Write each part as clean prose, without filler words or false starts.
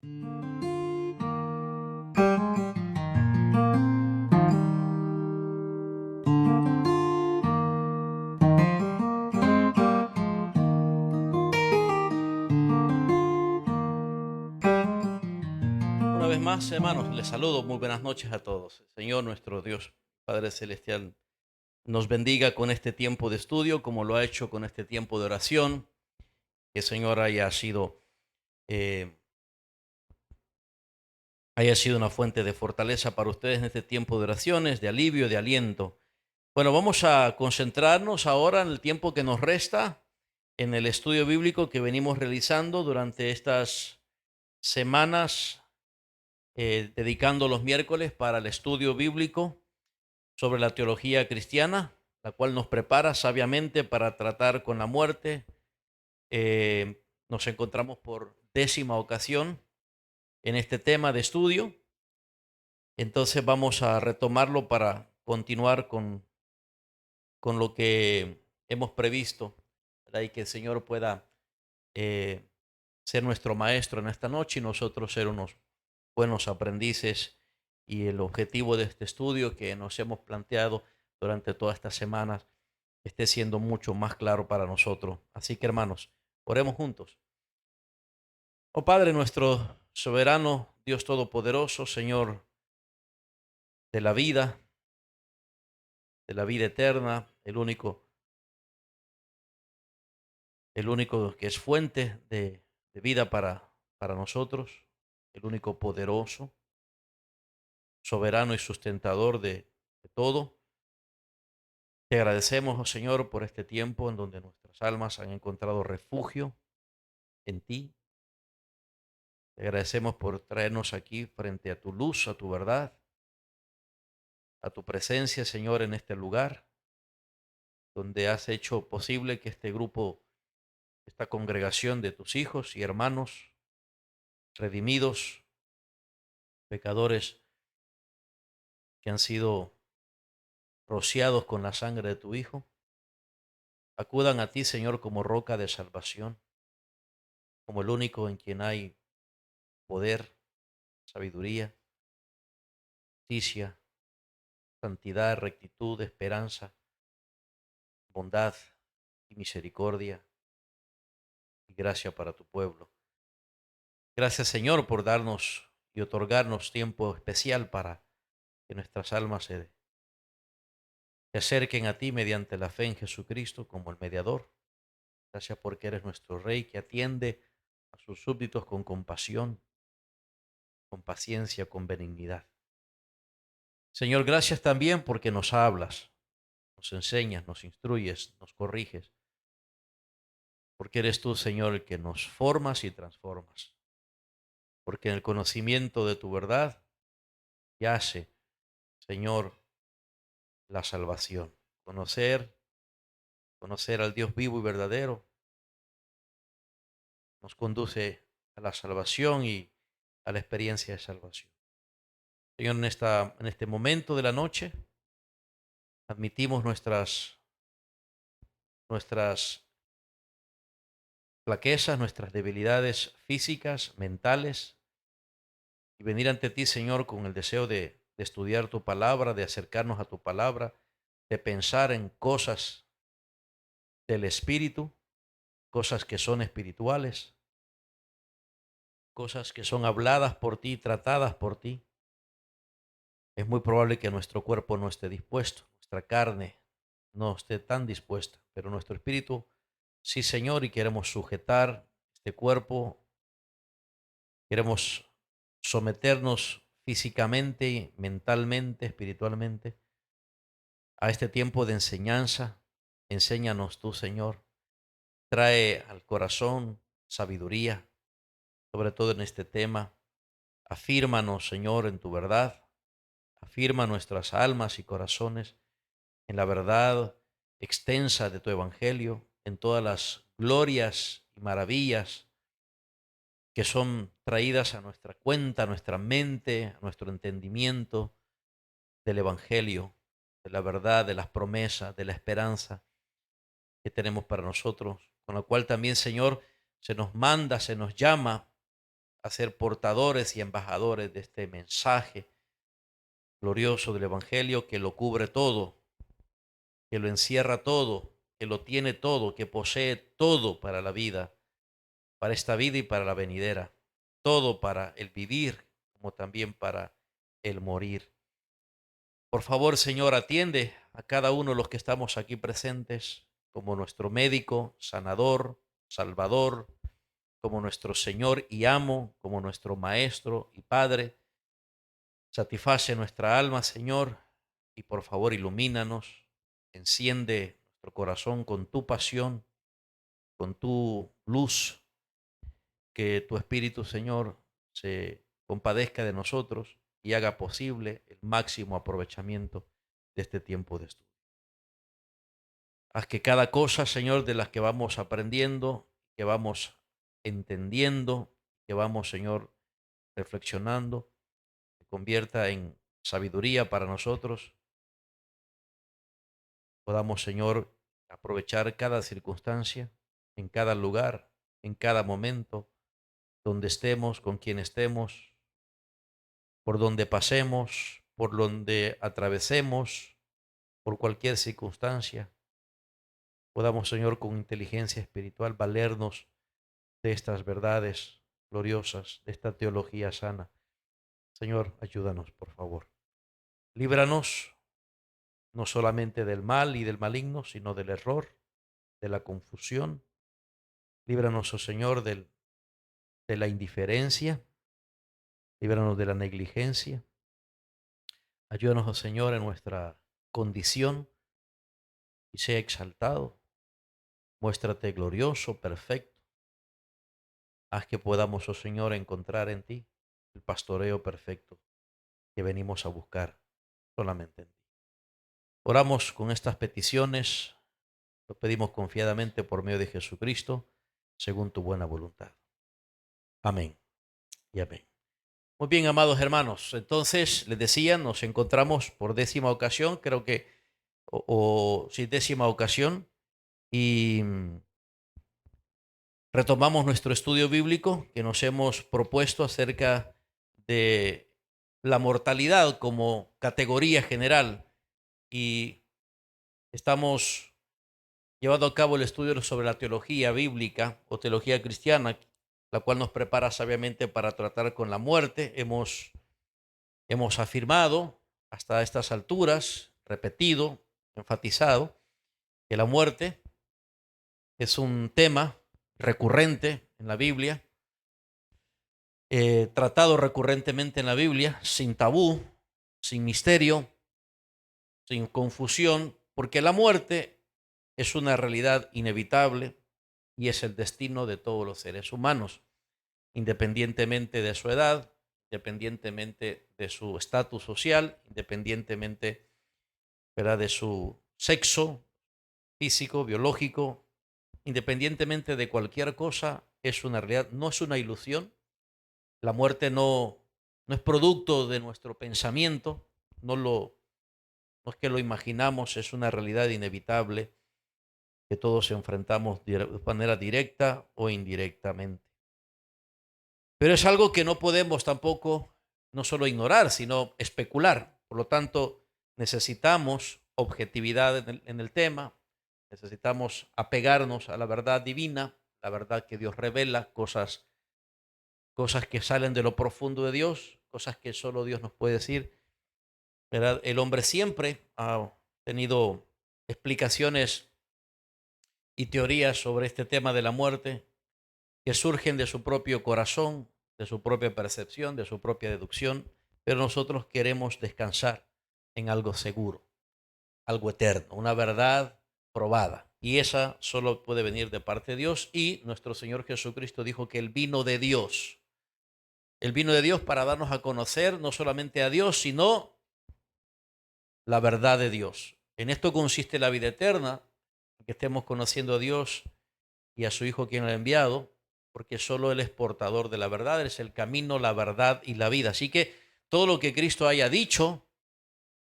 Una vez más, hermanos, les saludo. Muy buenas noches a todos. El Señor, nuestro Dios, Padre Celestial, nos bendiga con este tiempo de estudio, como lo ha hecho con este tiempo de oración. Que el Señor eh, haya sido una fuente de fortaleza para ustedes en este tiempo de oraciones, de alivio, de aliento. Bueno, vamos a concentrarnos ahora en el tiempo que nos resta en el estudio bíblico que venimos realizando durante estas semanas, dedicando los miércoles para el estudio bíblico sobre la teología cristiana, la cual nos prepara sabiamente para tratar con la muerte. Nos encontramos por 10ª ocasión en este tema de estudio. Entonces vamos a retomarlo para continuar con lo que hemos previsto, ¿verdad? Y que el Señor pueda eh, ser nuestro maestro en esta noche y nosotros ser unos buenos aprendices. Y el objetivo de este estudio que nos hemos planteado durante todas estas semanas esté siendo mucho más claro para nosotros. Así que, hermanos, oremos juntos. Oh Padre nuestro soberano, Dios todopoderoso, Señor de la vida eterna, el único que es fuente de vida para nosotros, el único poderoso, soberano y sustentador de todo. Te agradecemos, oh Señor, por este tiempo en donde nuestras almas han encontrado refugio en ti. Te agradecemos por traernos aquí frente a tu luz, a tu verdad, a tu presencia, Señor, en este lugar, donde has hecho posible que este grupo, esta congregación de tus hijos y hermanos, redimidos, pecadores que han sido rociados con la sangre de tu Hijo, acudan a ti, Señor, como roca de salvación, como el único en quien hay poder, sabiduría, justicia, santidad, rectitud, esperanza, bondad y misericordia y gracia para tu pueblo. Gracias, Señor, por darnos y otorgarnos tiempo especial para que nuestras almas se acerquen a ti mediante la fe en Jesucristo como el mediador. Gracias porque eres nuestro Rey que atiende a sus súbditos con compasión, con paciencia, con benignidad. Señor, gracias también porque nos hablas, nos enseñas, nos instruyes, nos corriges, porque eres tú, Señor, el que nos formas y transformas, porque en el conocimiento de tu verdad yace, Señor, la salvación. Conocer al Dios vivo y verdadero nos conduce a la salvación y a la experiencia de salvación. Señor, en este momento de la noche, admitimos nuestras flaquezas, nuestras debilidades físicas, mentales, y venir ante ti, Señor, con el deseo de estudiar tu palabra, de acercarnos a tu palabra, de pensar en cosas del Espíritu, cosas que son espirituales, cosas que son habladas por ti, tratadas por ti. Es muy probable que nuestro cuerpo no esté dispuesto, nuestra carne no esté tan dispuesta, pero nuestro espíritu sí, Señor, y queremos sujetar este cuerpo, queremos someternos físicamente, mentalmente, espiritualmente a este tiempo de enseñanza. Enséñanos tú, Señor. Trae al corazón sabiduría, sobre todo en este tema. Afírmanos, Señor, en tu verdad. Afirma nuestras almas y corazones en la verdad extensa de tu evangelio, en todas las glorias y maravillas que son traídas a nuestra cuenta, a nuestra mente, a nuestro entendimiento del evangelio, de la verdad, de las promesas, de la esperanza que tenemos para nosotros, con la cual también, Señor, se nos manda, se nos llama a ser portadores y embajadores de este mensaje glorioso del Evangelio que lo cubre todo, que lo encierra todo, que lo tiene todo, que posee todo para la vida, para esta vida y para la venidera, todo para el vivir como también para el morir. Por favor, Señor, atiende a cada uno de los que estamos aquí presentes como nuestro médico, sanador, salvador, como nuestro Señor y amo, como nuestro Maestro y Padre. Satisface nuestra alma, Señor, y por favor ilumínanos, enciende nuestro corazón con tu pasión, con tu luz, que tu Espíritu, Señor, se compadezca de nosotros y haga posible el máximo aprovechamiento de este tiempo de estudio. Haz que cada cosa, Señor, de las que vamos aprendiendo, que vamos entendiendo, que vamos, Señor, reflexionando, se convierta en sabiduría para nosotros. Podamos, Señor, aprovechar cada circunstancia, en cada lugar, en cada momento, donde estemos, con quien estemos, por donde pasemos, por donde atravesemos, por cualquier circunstancia. Podamos, Señor, con inteligencia espiritual valernos de estas verdades gloriosas, de esta teología sana. Señor, ayúdanos, por favor. Líbranos no solamente del mal y del maligno, sino del error, de la confusión. Líbranos, oh Señor, de la indiferencia. Líbranos de la negligencia. Ayúdanos, oh Señor, en nuestra condición y sea exaltado. Muéstrate glorioso, perfecto. Haz que podamos, oh Señor, encontrar en ti el pastoreo perfecto que venimos a buscar solamente en ti. Oramos con estas peticiones, lo pedimos confiadamente por medio de Jesucristo, según tu buena voluntad. Amén y amén. Muy bien, amados hermanos, entonces les decía, nos encontramos por 10ª ocasión, creo que, sí, 10ª ocasión, y retomamos nuestro estudio bíblico que nos hemos propuesto acerca de la mortalidad como categoría general, y estamos llevando a cabo el estudio sobre la teología bíblica o teología cristiana, la cual nos prepara sabiamente para tratar con la muerte. Hemos afirmado hasta estas alturas, repetido, enfatizado, que la muerte es un tema recurrente en la Biblia, tratado recurrentemente en la Biblia, sin tabú, sin misterio, sin confusión, porque la muerte es una realidad inevitable y es el destino de todos los seres humanos, independientemente de su edad, independientemente de su estatus social, independientemente, ¿verdad?, de su sexo físico, biológico, independientemente de cualquier cosa, es una realidad, no es una ilusión. La muerte no es producto de nuestro pensamiento, no es que lo imaginamos, es una realidad inevitable que todos enfrentamos de manera directa o indirectamente. Pero es algo que no podemos tampoco no solo ignorar, sino especular. Por lo tanto, necesitamos objetividad en el tema, necesitamos apegarnos a la verdad divina, la verdad que Dios revela, cosas que salen de lo profundo de Dios, cosas que solo Dios nos puede decir, ¿verdad? El hombre siempre ha tenido explicaciones y teorías sobre este tema de la muerte que surgen de su propio corazón, de su propia percepción, de su propia deducción, pero nosotros queremos descansar en algo seguro, algo eterno, una verdad probada. Y esa solo puede venir de parte de Dios, y nuestro Señor Jesucristo dijo que Él vino de Dios. Él vino de Dios para darnos a conocer no solamente a Dios, sino la verdad de Dios. En esto consiste la vida eterna, que estemos conociendo a Dios y a su Hijo quien lo ha enviado, porque solo Él es portador de la verdad, Él es el camino, la verdad y la vida. Así que todo lo que Cristo haya dicho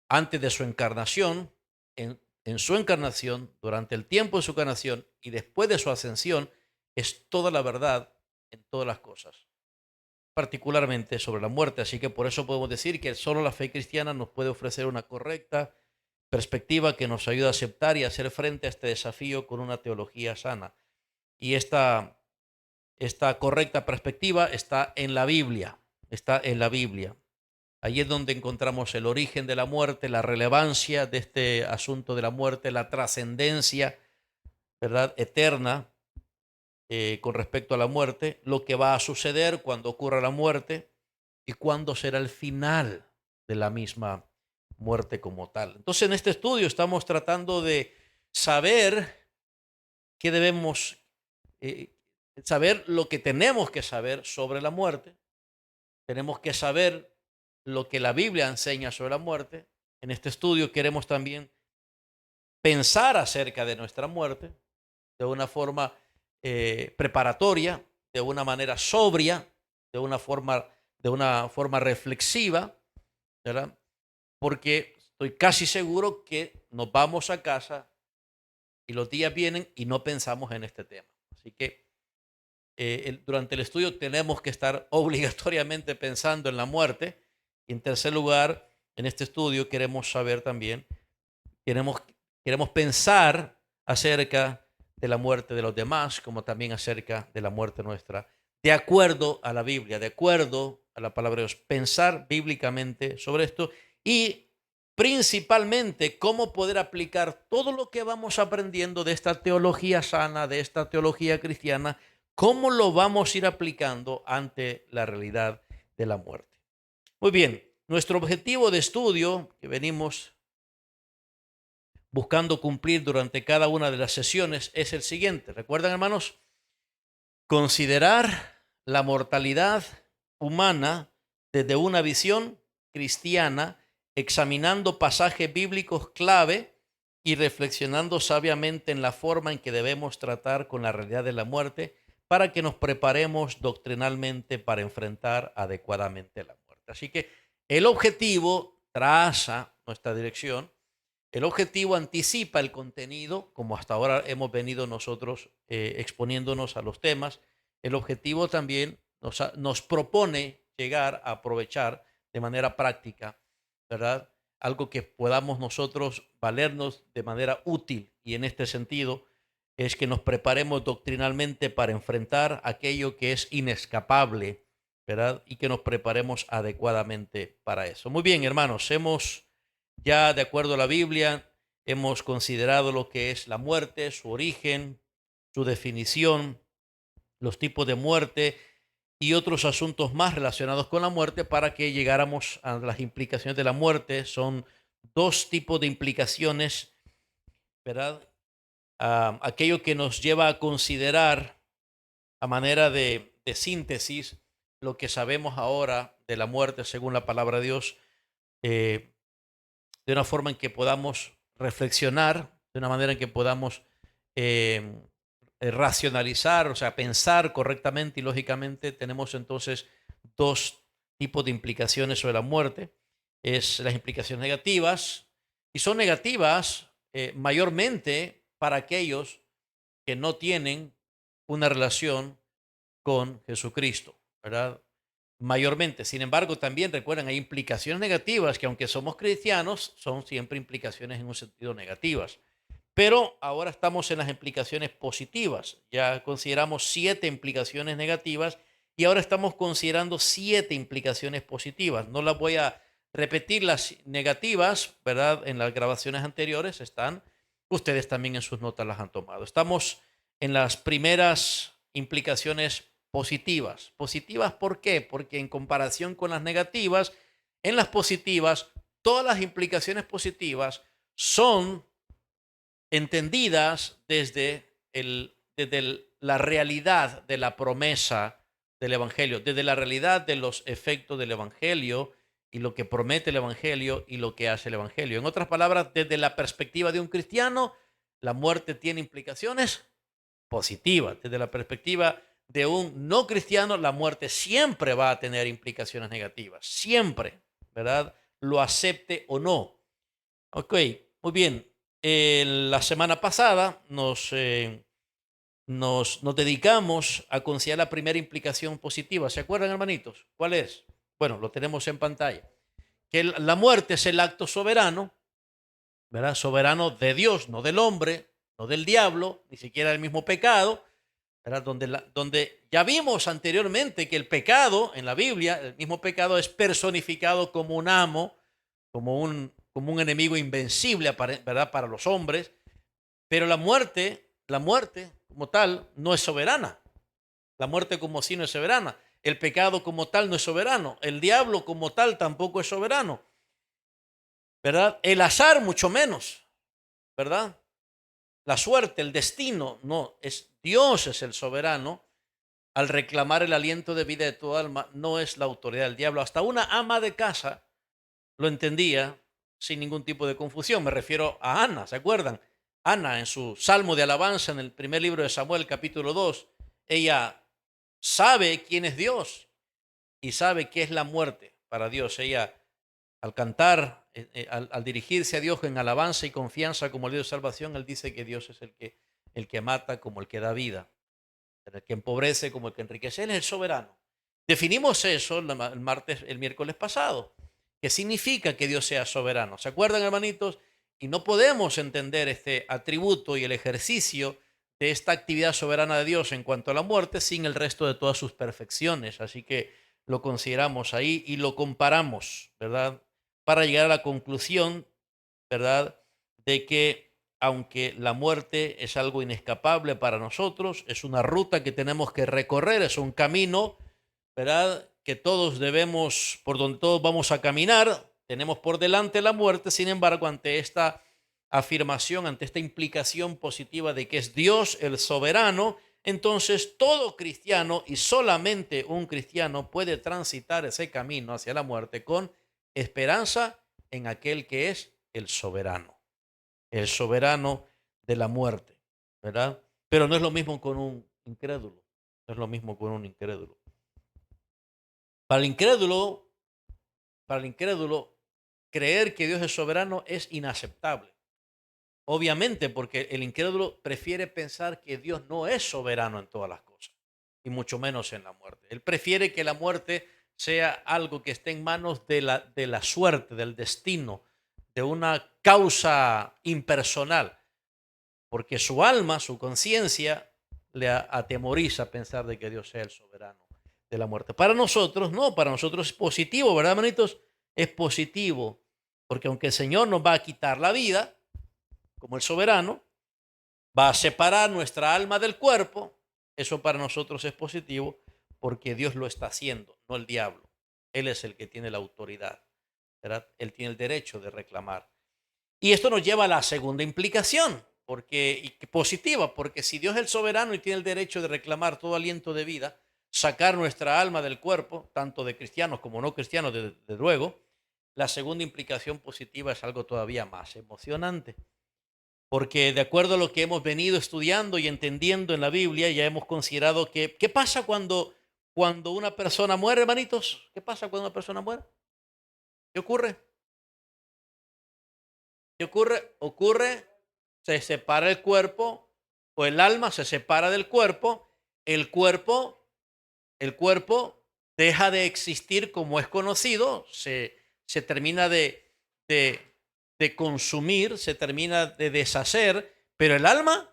antes de su encarnación, en su encarnación, durante el tiempo de su encarnación y después de su ascensión, es toda la verdad en todas las cosas. particularmente sobre la muerte. Así que por eso podemos decir que solo la fe cristiana nos puede ofrecer una correcta perspectiva que nos ayuda a aceptar y hacer frente a este desafío con una teología sana. Y esta correcta perspectiva está en la Biblia, está en la Biblia. Allí es donde encontramos el origen de la muerte, la relevancia de este asunto de la muerte, la trascendencia, ¿verdad?, eterna con respecto a la muerte, lo que va a suceder cuando ocurra la muerte y cuándo será el final de la misma muerte como tal. Entonces, en este estudio estamos tratando de saber qué debemos, eh, saber lo que tenemos que saber sobre la muerte. Tenemos que saber lo que la Biblia enseña sobre la muerte. En este estudio queremos también pensar acerca de nuestra muerte de una forma preparatoria, de una manera sobria, de una forma reflexiva, ¿verdad? Porque estoy casi seguro que nos vamos a casa y los días vienen y no pensamos en este tema. Así que durante el estudio tenemos que estar obligatoriamente pensando en la muerte. Y en tercer lugar, en este estudio queremos saber también, queremos, queremos pensar acerca de la muerte de los demás, como también acerca de la muerte nuestra, de acuerdo a la Biblia, de acuerdo a la palabra de Dios, pensar bíblicamente sobre esto y principalmente cómo poder aplicar todo lo que vamos aprendiendo de esta teología sana, de esta teología cristiana, cómo lo vamos a ir aplicando ante la realidad de la muerte. Muy bien, nuestro objetivo de estudio que venimos buscando cumplir durante cada una de las sesiones es el siguiente. ¿Recuerdan, hermanos? Considerar la mortalidad humana desde una visión cristiana, examinando pasajes bíblicos clave y reflexionando sabiamente en la forma en que debemos tratar con la realidad de la muerte para que nos preparemos doctrinalmente para enfrentar adecuadamente la muerte. Así que el objetivo traza nuestra dirección. El objetivo anticipa el contenido, como hasta ahora hemos venido nosotros exponiéndonos a los temas. El objetivo también nos propone llegar a aprovechar de manera práctica, ¿verdad? Algo que podamos nosotros valernos de manera útil. Y en este sentido es que nos preparemos doctrinalmente para enfrentar aquello que es inescapable, ¿verdad? Y que nos preparemos adecuadamente para eso. Muy bien, hermanos, ya de acuerdo a la Biblia, hemos considerado lo que es la muerte, su origen, su definición, los tipos de muerte y otros asuntos más relacionados con la muerte para que llegáramos a las implicaciones de la muerte. Son dos tipos de implicaciones, ¿verdad? Aquello que nos lleva a considerar a manera de síntesis lo que sabemos ahora de la muerte según la palabra de Dios. De una forma en que podamos reflexionar, de una manera en que podamos eh, racionalizar, o sea, pensar correctamente y lógicamente. Tenemos entonces dos tipos de implicaciones sobre la muerte. Es las implicaciones negativas, y son negativas mayormente para aquellos que no tienen una relación con Jesucristo, ¿verdad? Mayormente. Sin embargo, también recuerden, hay implicaciones negativas que aunque somos cristianos, son siempre implicaciones en un sentido negativas. Pero ahora estamos en las implicaciones positivas. Ya consideramos 7 implicaciones negativas y ahora estamos considerando 7 implicaciones positivas. No las voy a repetir las negativas, ¿verdad? En las grabaciones anteriores están. Ustedes también en sus notas las han tomado. Estamos en las primeras implicaciones positivas. ¿Positivas por qué? Porque en comparación con las negativas, en las positivas, todas las implicaciones positivas son entendidas desde la realidad de la promesa del Evangelio, desde la realidad de los efectos del Evangelio y lo que promete el Evangelio y lo que hace el Evangelio. En otras palabras, desde la perspectiva de un cristiano, la muerte tiene implicaciones positivas. Desde la perspectiva de un no cristiano, la muerte siempre va a tener implicaciones negativas, siempre, ¿verdad? Lo acepte o no. Ok, muy bien. La semana pasada nos dedicamos a considerar la primera implicación positiva. ¿Se acuerdan, hermanitos? ¿Cuál es? Bueno, lo tenemos en pantalla. Que la muerte es el acto soberano, ¿verdad? Soberano de Dios, no del hombre, no del diablo, ni siquiera del mismo pecado, ¿verdad? Donde ya vimos anteriormente que el pecado en la Biblia, el mismo pecado es personificado como un amo, como un enemigo invencible, ¿verdad? Para los hombres, pero la muerte como tal no es soberana. La muerte como sí no es soberana. El pecado como tal no es soberano. El diablo como tal tampoco es soberano, ¿verdad? El azar mucho menos, ¿verdad? La suerte, el destino, no, es Dios es el soberano. Al reclamar el aliento de vida de tu alma, no es la autoridad del diablo. Hasta una ama de casa lo entendía sin ningún tipo de confusión. Me refiero a Ana, ¿se acuerdan? Ana, en su salmo de alabanza, en el primer libro de Samuel, capítulo 2, ella sabe quién es Dios y sabe qué es la muerte para Dios. Ella, al cantar, al dirigirse a Dios en alabanza y confianza como el Dios de salvación, él dice que Dios es el que mata como el que da vida, el que empobrece como el que enriquece. Él es el soberano. Definimos eso el miércoles pasado. ¿Qué significa que Dios sea soberano? ¿Se acuerdan, hermanitos? Y no podemos entender este atributo y el ejercicio de esta actividad soberana de Dios en cuanto a la muerte sin el resto de todas sus perfecciones. Así que lo consideramos ahí y lo comparamos, ¿verdad? Para llegar a la conclusión, ¿verdad? De que aunque la muerte es algo inescapable para nosotros, es una ruta que tenemos que recorrer, es un camino, ¿verdad? Que todos debemos, por donde todos vamos a caminar, tenemos por delante la muerte. Sin embargo, ante esta afirmación, ante esta implicación positiva de que es Dios el soberano, entonces todo cristiano y solamente un cristiano puede transitar ese camino hacia la muerte con esperanza en aquel que es el soberano de la muerte, ¿verdad? Pero no es lo mismo con un incrédulo, no es lo mismo con un incrédulo. Para el incrédulo, para el incrédulo, creer que Dios es soberano es inaceptable. Obviamente, porque el incrédulo prefiere pensar que Dios no es soberano en todas las cosas, y mucho menos en la muerte. Él prefiere que la muerte sea algo que esté en manos de la suerte, del destino, de una causa impersonal, porque su alma, su conciencia, le atemoriza pensar de que Dios sea el soberano de la muerte. Para nosotros, no, para nosotros es positivo, ¿verdad, hermanitos? Es positivo, porque aunque el Señor nos va a quitar la vida, como el soberano, va a separar nuestra alma del cuerpo, eso para nosotros es positivo, porque Dios lo está haciendo, no el diablo. Él es el que tiene la autoridad, ¿verdad? Él tiene el derecho de reclamar. Y esto nos lleva a la segunda implicación, positiva, porque si Dios es el soberano y tiene el derecho de reclamar todo aliento de vida, sacar nuestra alma del cuerpo, tanto de cristianos como no cristianos, de luego, la segunda implicación positiva es algo todavía más emocionante, porque de acuerdo a lo que hemos venido estudiando y entendiendo en la Biblia, ya hemos considerado que, ¿qué pasa cuando una persona muere, hermanitos? ¿Qué pasa cuando una persona muere? ¿Qué ocurre? ¿Qué ocurre? Ocurre, se separa el cuerpo o el alma se separa del cuerpo, el cuerpo, el cuerpo deja de existir como es conocido, se termina de, de consumir, se termina de deshacer, pero el alma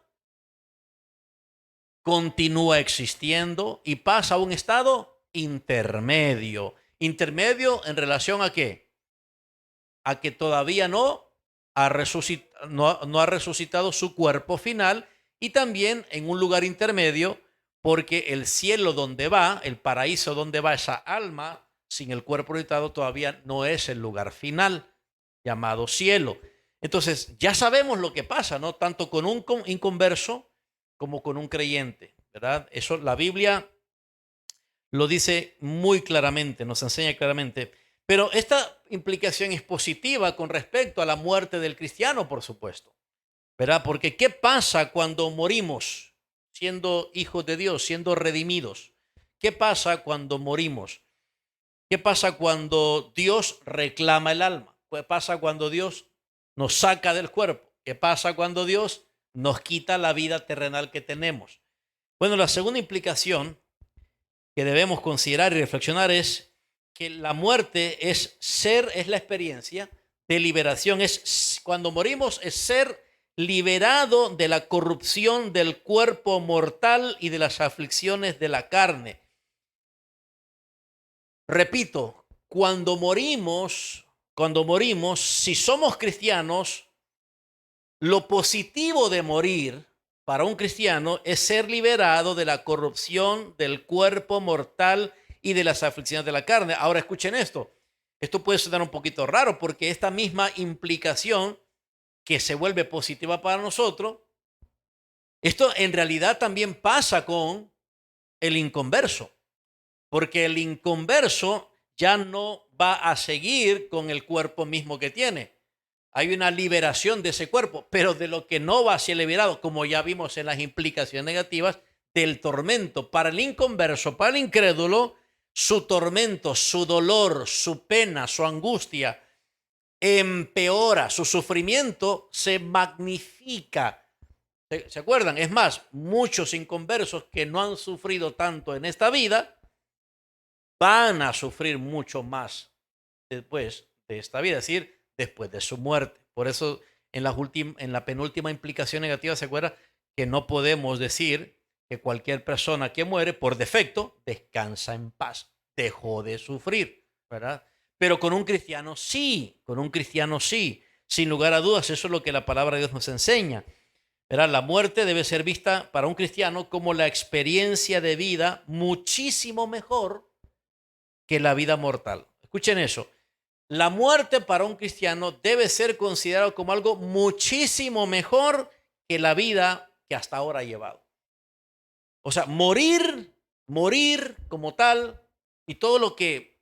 continúa existiendo y pasa a un estado intermedio. ¿Intermedio en relación a qué? A que todavía no ha resucitado su cuerpo final, y también en un lugar intermedio porque el cielo donde va, el paraíso donde va esa alma sin el cuerpo resucitado todavía no es el lugar final llamado cielo. Entonces ya sabemos lo que pasa, ¿no? Tanto con un inconverso como con un creyente, ¿verdad? Eso la Biblia lo dice muy claramente, nos enseña claramente. Pero esta implicación es positiva con respecto a la muerte del cristiano, por supuesto, ¿verdad? Porque ¿qué pasa cuando morimos siendo hijos de Dios, siendo redimidos? ¿Qué pasa cuando morimos? ¿Qué pasa cuando Dios reclama el alma? ¿Qué pasa cuando Dios nos saca del cuerpo? ¿Qué pasa cuando Dios nos quita la vida terrenal que tenemos? Bueno, la segunda implicación que debemos considerar y reflexionar es que la muerte es la experiencia de liberación, cuando morimos es ser liberado de la corrupción del cuerpo mortal y de las aflicciones de la carne. Repito, cuando morimos, si somos cristianos, lo positivo de morir para un cristiano es ser liberado de la corrupción del cuerpo mortal y de las aflicciones de la carne. Ahora escuchen esto. Esto puede sonar un poquito raro porque esta misma implicación que se vuelve positiva para nosotros, esto en realidad también pasa con el inconverso, porque el inconverso ya no va a seguir con el cuerpo mismo que tiene. Hay una liberación de ese cuerpo, pero de lo que no va a ser liberado, como ya vimos en las implicaciones negativas, del tormento. Para el inconverso, para el incrédulo, su tormento, su dolor, su pena, su angustia, empeora, su sufrimiento se magnifica. ¿Se acuerdan? Es más, muchos inconversos que no han sufrido tanto en esta vida, van a sufrir mucho más después de esta vida, es decir, después de su muerte. Por eso en la penúltima implicación negativa se acuerda que no podemos decir que cualquier persona que muere por defecto descansa en paz, dejó de sufrir, ¿verdad? Pero con un cristiano sí, con un cristiano sí. Sin lugar a dudas, eso es lo que la palabra de Dios nos enseña. ¿Verdad? La muerte debe ser vista para un cristiano como la experiencia de vida muchísimo mejor que la vida mortal. Escuchen eso. La muerte para un cristiano debe ser considerado como algo muchísimo mejor que la vida que hasta ahora ha llevado. O sea, morir como tal y todo lo que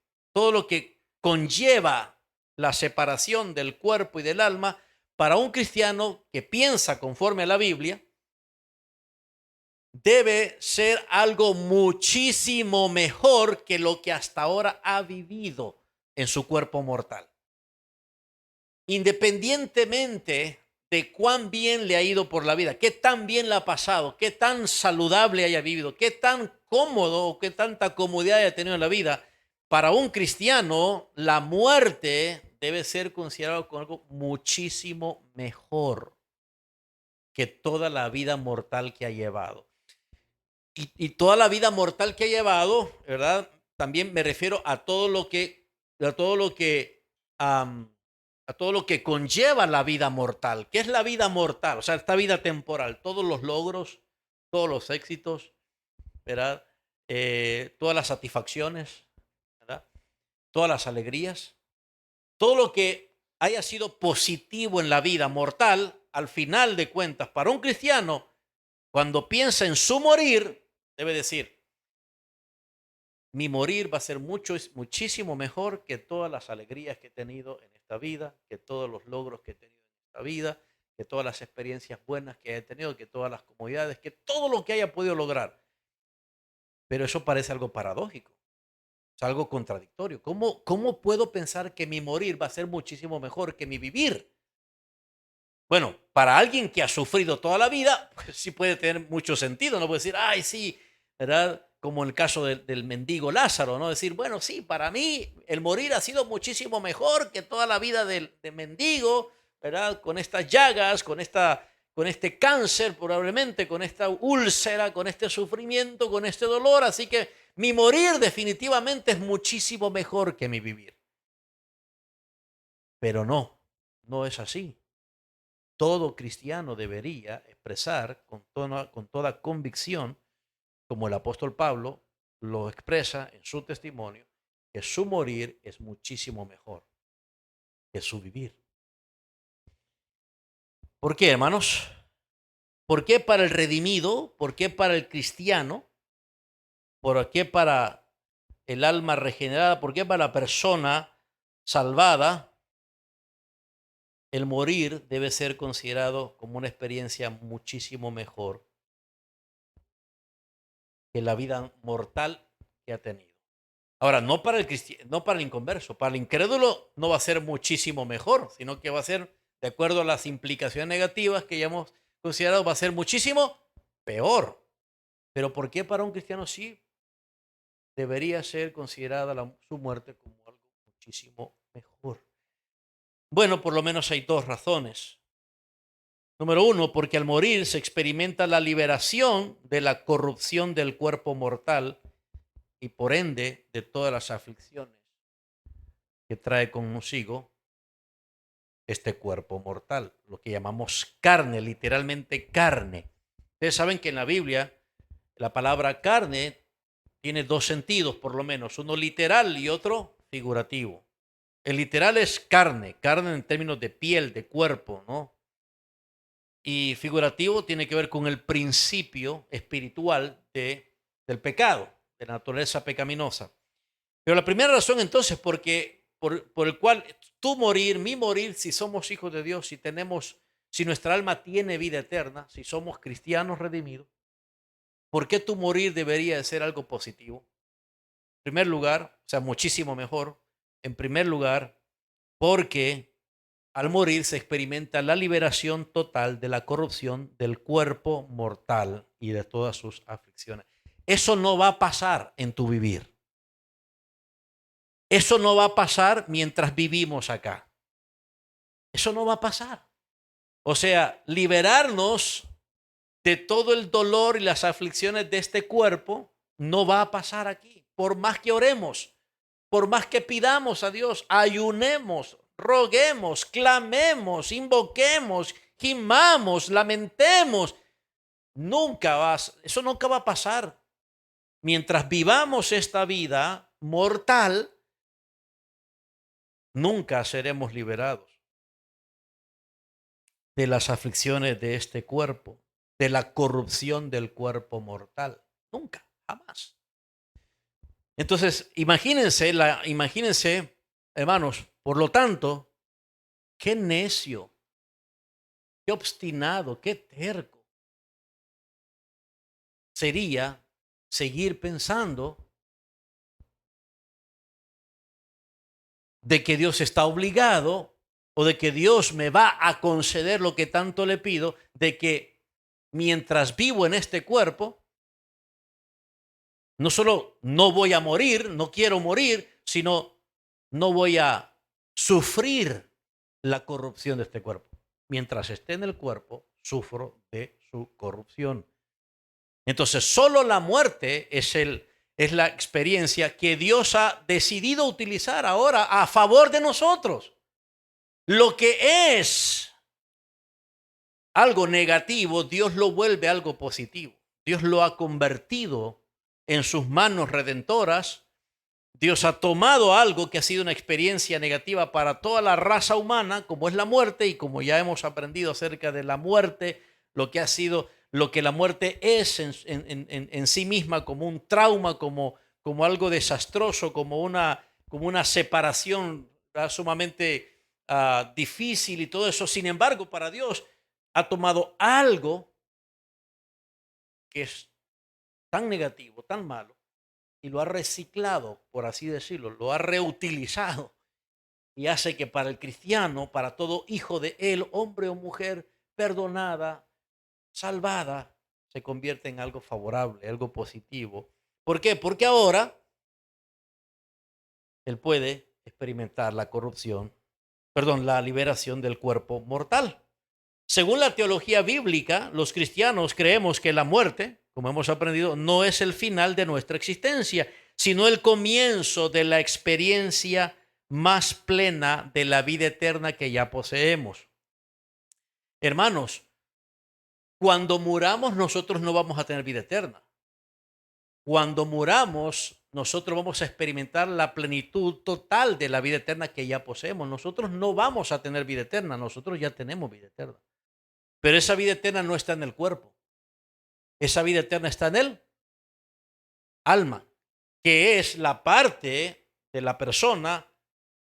conlleva la separación del cuerpo y del alma, para un cristiano que piensa conforme a la Biblia, debe ser algo muchísimo mejor que lo que hasta ahora ha vivido en su cuerpo mortal. Independientemente de cuán bien le ha ido por la vida, qué tan bien le ha pasado, qué tan saludable haya vivido, qué tan cómodo o qué tanta comodidad haya tenido en la vida, para un cristiano la muerte debe ser considerado como algo muchísimo mejor que toda la vida mortal que ha llevado. Y toda la vida mortal que ha llevado, ¿verdad? También me refiero a todo lo que, a todo lo que, a todo lo que conlleva la vida mortal. ¿Qué es la vida mortal? O sea, esta vida temporal, todos los logros, todos los éxitos, ¿verdad? Todas las satisfacciones, ¿verdad? Todas las alegrías, todo lo que haya sido positivo en la vida mortal, al final de cuentas, para un cristiano, cuando piensa en su morir, debe decir: mi morir va a ser muchísimo mejor que todas las alegrías que he tenido en esta vida, que todos los logros que he tenido en esta vida, que todas las experiencias buenas que he tenido, que todas las comodidades, que todo lo que haya podido lograr. Pero eso parece algo paradójico, es algo contradictorio. ¿Cómo puedo pensar que mi morir va a ser muchísimo mejor que mi vivir? Bueno, para alguien que ha sufrido toda la vida, pues sí puede tener mucho sentido. No puede decir, ay, sí, ¿verdad? Como en el caso del mendigo Lázaro, ¿no? Decir, bueno, sí, para mí el morir ha sido muchísimo mejor que toda la vida de mendigo, ¿verdad? Con estas llagas, con este cáncer probablemente, con esta úlcera, con este sufrimiento, con este dolor. Así que mi morir definitivamente es muchísimo mejor que mi vivir. Pero no es así. Todo cristiano debería expresar con toda convicción, como el apóstol Pablo lo expresa en su testimonio, que su morir es muchísimo mejor que su vivir. ¿Por qué, hermanos? ¿Por qué para el redimido? ¿Por qué para el cristiano? ¿Por qué para el alma regenerada? ¿Por qué para la persona salvada? El morir debe ser considerado como una experiencia muchísimo mejor que la vida mortal que ha tenido. Ahora, no para el inconverso, para el incrédulo no va a ser muchísimo mejor, sino que va a ser, de acuerdo a las implicaciones negativas que ya hemos considerado, va a ser muchísimo peor. Pero ¿por qué para un cristiano sí debería ser considerada su muerte como algo muchísimo mejor? Bueno, por lo menos hay dos razones. Número uno, porque al morir se experimenta la liberación de la corrupción del cuerpo mortal y por ende de todas las aflicciones que trae consigo este cuerpo mortal, lo que llamamos carne, literalmente carne. Ustedes saben que en la Biblia la palabra carne tiene dos sentidos, por lo menos, uno literal y otro figurativo. El literal es carne, carne en términos de piel, de cuerpo, ¿no? Y figurativo tiene que ver con el principio espiritual del pecado, de la naturaleza pecaminosa. Pero la primera razón entonces por el cual tú morir, mi morir, si somos hijos de Dios, si nuestra alma tiene vida eterna, si somos cristianos redimidos, ¿por qué tu morir debería de ser algo positivo? En primer lugar, o sea, muchísimo mejor. En primer lugar, porque al morir se experimenta la liberación total de la corrupción del cuerpo mortal y de todas sus aflicciones. Eso no va a pasar en tu vivir. Eso no va a pasar mientras vivimos acá. Eso no va a pasar. O sea, liberarnos de todo el dolor y las aflicciones de este cuerpo no va a pasar aquí. Por más que oremos, por más que pidamos a Dios, ayunemos, roguemos, clamemos, invoquemos, gimamos, lamentemos, eso nunca va a pasar. Mientras vivamos esta vida mortal, nunca seremos liberados de las aflicciones de este cuerpo, de la corrupción del cuerpo mortal. Nunca, jamás. Entonces, imagínense, hermanos, por lo tanto, qué necio, qué obstinado, qué terco sería seguir pensando de que Dios está obligado o de que Dios me va a conceder lo que tanto le pido, de que mientras vivo en este cuerpo, no solo no voy a morir, no quiero morir, sino no voy a sufrir la corrupción de este cuerpo. Mientras esté en el cuerpo, sufro de su corrupción. Entonces, solo la muerte es la experiencia que Dios ha decidido utilizar ahora a favor de nosotros. Lo que es algo negativo, Dios lo vuelve algo positivo. Dios lo ha convertido en sus manos redentoras. Dios ha tomado algo que ha sido una experiencia negativa para toda la raza humana, como es la muerte, y como ya hemos aprendido acerca de la muerte, lo que la muerte es en sí misma, como un trauma, como algo desastroso, como una separación sumamente difícil y todo eso. Sin embargo, para Dios ha tomado algo que es tan negativo, tan malo, y lo ha reciclado, por así decirlo, lo ha reutilizado y hace que para el cristiano, para todo hijo de él, hombre o mujer, perdonada, salvada, se convierte en algo favorable, algo positivo. ¿Por qué? Porque ahora él puede experimentar la liberación del cuerpo mortal. Según la teología bíblica, los cristianos creemos que la muerte, como hemos aprendido, no es el final de nuestra existencia, sino el comienzo de la experiencia más plena de la vida eterna que ya poseemos. Hermanos, cuando muramos nosotros no vamos a tener vida eterna. Cuando muramos nosotros vamos a experimentar la plenitud total de la vida eterna que ya poseemos. Nosotros no vamos a tener vida eterna, nosotros ya tenemos vida eterna. Pero esa vida eterna no está en el cuerpo. Esa vida eterna está en el alma, que es la parte de la persona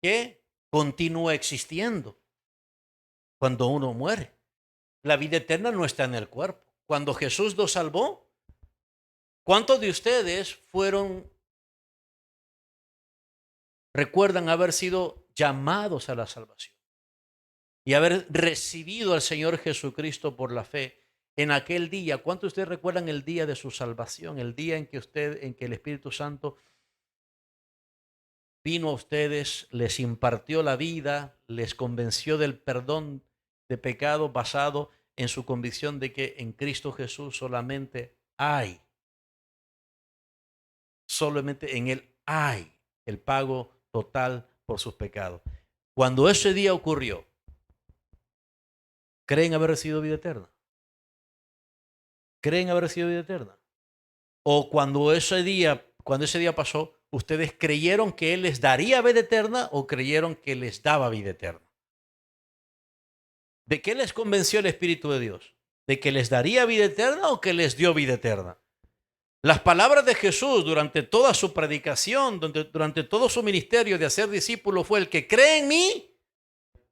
que continúa existiendo cuando uno muere. La vida eterna no está en el cuerpo. Cuando Jesús nos salvó, ¿cuántos de ustedes recuerdan haber sido llamados a la salvación y haber recibido al Señor Jesucristo por la fe en aquel día. ¿Cuántos de ustedes recuerdan el día de su salvación? El día en que el Espíritu Santo vino a ustedes, les impartió la vida, les convenció del perdón de pecado basado en su convicción de que en Cristo Jesús solamente en Él hay el pago total por sus pecados. Cuando ese día ocurrió, ¿creen haber recibido vida eterna? ¿Creen haber recibido vida eterna? O cuando ese día pasó, ¿ustedes creyeron que Él les daría vida eterna o creyeron que les daba vida eterna? ¿De qué les convenció el Espíritu de Dios? ¿De que les daría vida eterna o que les dio vida eterna? Las palabras de Jesús durante toda su predicación, durante todo su ministerio de hacer discípulos fue: el que cree en mí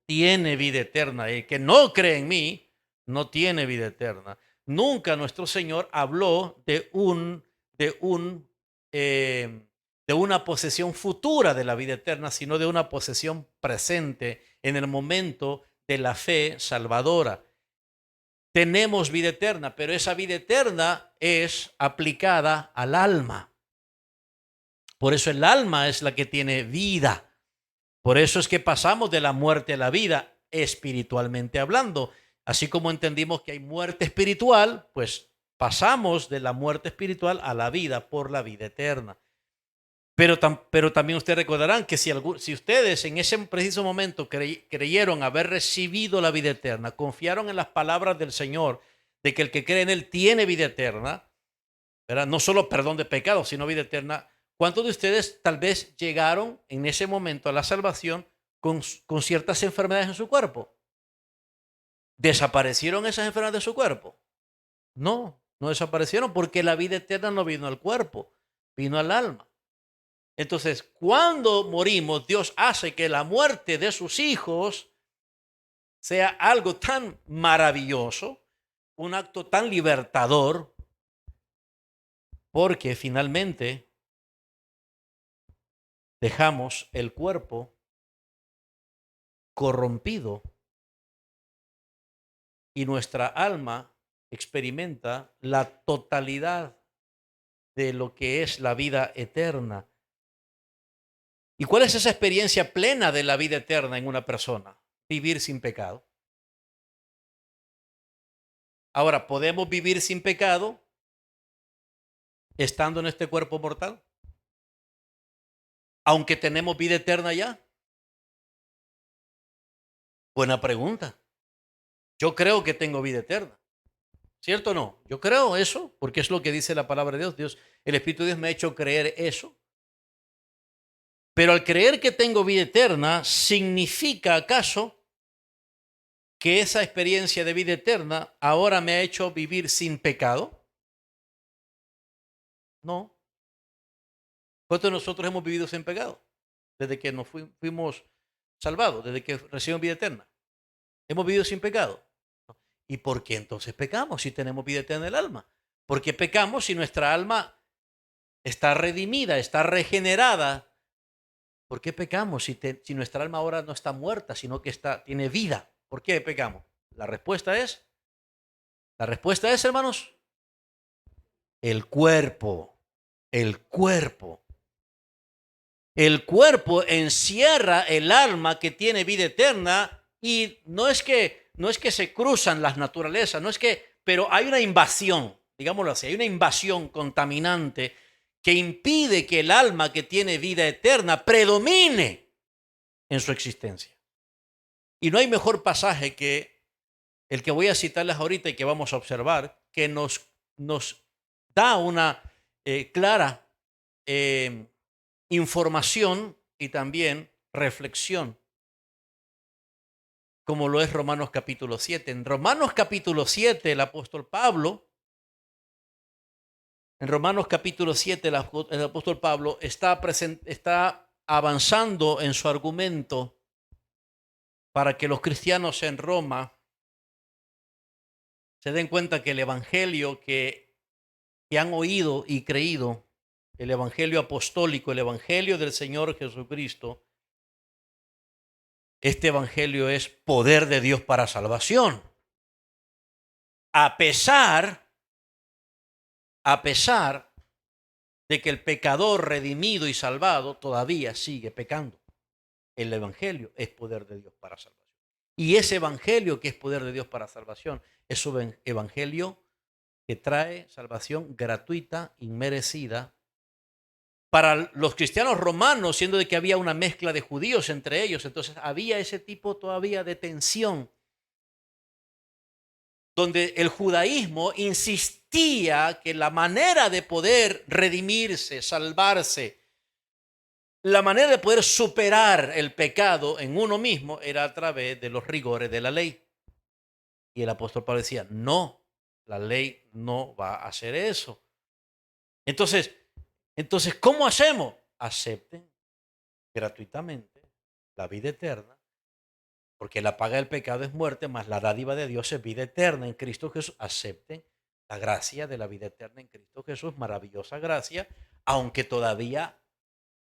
tiene vida eterna. El que no cree en mí no tiene vida eterna. Nunca nuestro Señor habló de un, eh, de una posesión futura de la vida eterna, sino de una posesión presente en el momento de la fe salvadora. Tenemos vida eterna, pero esa vida eterna es aplicada al alma. Por eso el alma es la que tiene vida. Por eso es que pasamos de la muerte a la vida, espiritualmente hablando. Así como entendimos que hay muerte espiritual, pues pasamos de la muerte espiritual a la vida por la vida eterna. Pero también ustedes recordarán que si ustedes en ese preciso momento creyeron haber recibido la vida eterna, confiaron en las palabras del Señor de que el que cree en Él tiene vida eterna, ¿verdad? No solo perdón de pecados, sino vida eterna. ¿Cuántos de ustedes tal vez llegaron en ese momento a la salvación con ciertas enfermedades en su cuerpo? ¿Desaparecieron esas enfermedades de su cuerpo? No, no desaparecieron porque la vida eterna no vino al cuerpo, vino al alma. Entonces, cuando morimos, Dios hace que la muerte de sus hijos sea algo tan maravilloso, un acto tan libertador, porque finalmente dejamos el cuerpo corrompido y nuestra alma experimenta la totalidad de lo que es la vida eterna. ¿Y cuál es esa experiencia plena de la vida eterna en una persona? Vivir sin pecado. Ahora, ¿podemos vivir sin pecado estando en este cuerpo mortal? Aunque tenemos vida eterna ya. Buena pregunta. Yo creo que tengo vida eterna. ¿Cierto o no? Yo creo eso, porque es lo que dice la palabra de Dios. El Espíritu de Dios me ha hecho creer eso. Pero al creer que tengo vida eterna, ¿significa acaso que esa experiencia de vida eterna ahora me ha hecho vivir sin pecado? No. ¿Cuántos de nosotros hemos vivido sin pecado? Desde que nos fuimos salvados, desde que recibimos vida eterna. ¿Hemos vivido sin pecado? No. ¿Y por qué entonces pecamos si tenemos vida eterna en el alma? ¿Por qué pecamos si nuestra alma está redimida, está regenerada? ¿Por qué pecamos si nuestra alma ahora no está muerta, sino que tiene vida? ¿Por qué pecamos? La respuesta es, hermanos, el cuerpo, el cuerpo. El cuerpo encierra el alma que tiene vida eterna y no es que se cruzan las naturalezas, pero hay una invasión, digámoslo así, hay una invasión contaminante que impide que el alma que tiene vida eterna predomine en su existencia. Y no hay mejor pasaje que el que voy a citarles ahorita y que vamos a observar, que nos da una clara información y también reflexión, como lo es Romanos capítulo 7. En Romanos capítulo 7, el apóstol Pablo, el apóstol Pablo está avanzando en su argumento para que los cristianos en Roma se den cuenta que el evangelio que han oído y creído, el evangelio apostólico, el evangelio del Señor Jesucristo, este evangelio es poder de Dios para salvación. a pesar de que el pecador redimido y salvado todavía sigue pecando. El evangelio es poder de Dios para salvación. Y ese evangelio que es poder de Dios para salvación es un evangelio que trae salvación gratuita, inmerecida, para los cristianos romanos, siendo de que había una mezcla de judíos entre ellos. Entonces había ese tipo todavía de tensión, donde el judaísmo insistía que la manera de poder redimirse, salvarse, la manera de poder superar el pecado en uno mismo era a través de los rigores de la ley. Y el apóstol Pablo decía, no, la ley no va a hacer eso. Entonces, ¿cómo hacemos? Acepten gratuitamente la vida eterna, porque la paga del pecado es muerte, más la dádiva de Dios es vida eterna en Cristo Jesús. Acepten la gracia de la vida eterna en Cristo Jesús, maravillosa gracia, aunque todavía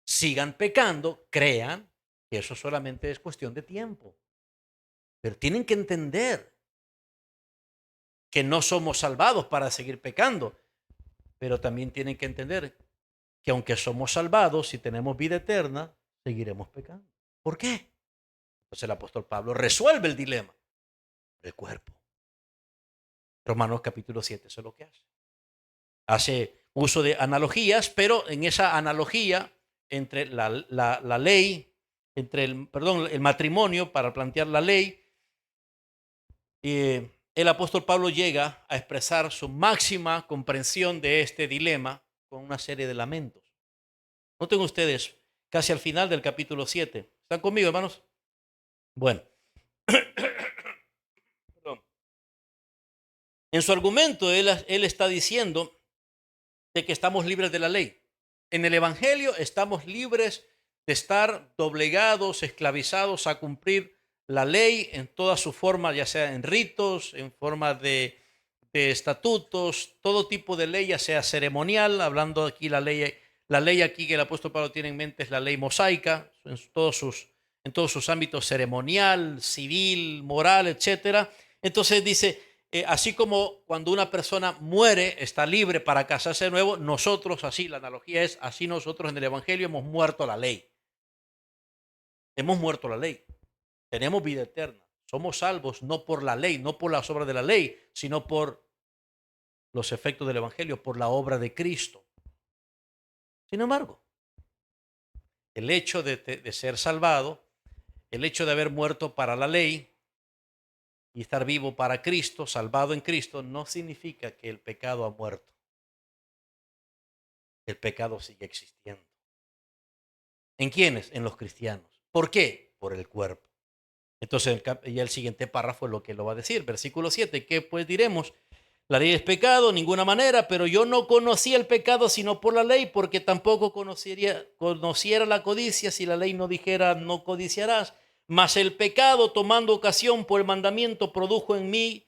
sigan pecando, crean que eso solamente es cuestión de tiempo. Pero tienen que entender que no somos salvados para seguir pecando, pero también tienen que entender que aunque somos salvados, si tenemos vida eterna, seguiremos pecando. ¿Por qué? Entonces el apóstol Pablo resuelve el dilema del cuerpo. Romanos capítulo 7, eso es lo que hace. Hace uso de analogías, pero en esa analogía entre la ley, entre el matrimonio, para plantear la ley, el apóstol Pablo llega a expresar su máxima comprensión de este dilema con una serie de lamentos. Noten ustedes, casi al final del capítulo 7. ¿Están conmigo, hermanos? Bueno. Perdón. En su argumento, él está diciendo de que estamos libres de la ley. En el Evangelio estamos libres de estar doblegados, esclavizados a cumplir la ley en toda su forma, ya sea en ritos, en forma de estatutos, todo tipo de ley, ya sea ceremonial, hablando aquí la ley aquí que el apóstol Pablo tiene en mente es la ley mosaica, en todos sus ámbitos ceremonial, civil, moral, etcétera. Entonces dice, así como cuando una persona muere, está libre para casarse de nuevo, nosotros así, la analogía es, así nosotros en el Evangelio hemos muerto a la ley. Hemos muerto a la ley. Tenemos vida eterna. Somos salvos no por la ley, no por las obras de la ley, sino por los efectos del Evangelio, por la obra de Cristo. Sin embargo, el hecho de ser salvado, el hecho de haber muerto para la ley y estar vivo para Cristo, salvado en Cristo, no significa que el pecado ha muerto. El pecado sigue existiendo. ¿En quiénes? En los cristianos. ¿Por qué? Por el cuerpo. Entonces, ya el siguiente párrafo es lo que lo va a decir. Versículo 7. ¿Qué pues diremos? La ley es pecado, ninguna manera, pero yo no conocía el pecado sino por la ley, porque tampoco conociera la codicia si la ley no dijera no codiciarás. Mas el pecado, tomando ocasión por el mandamiento, produjo en mí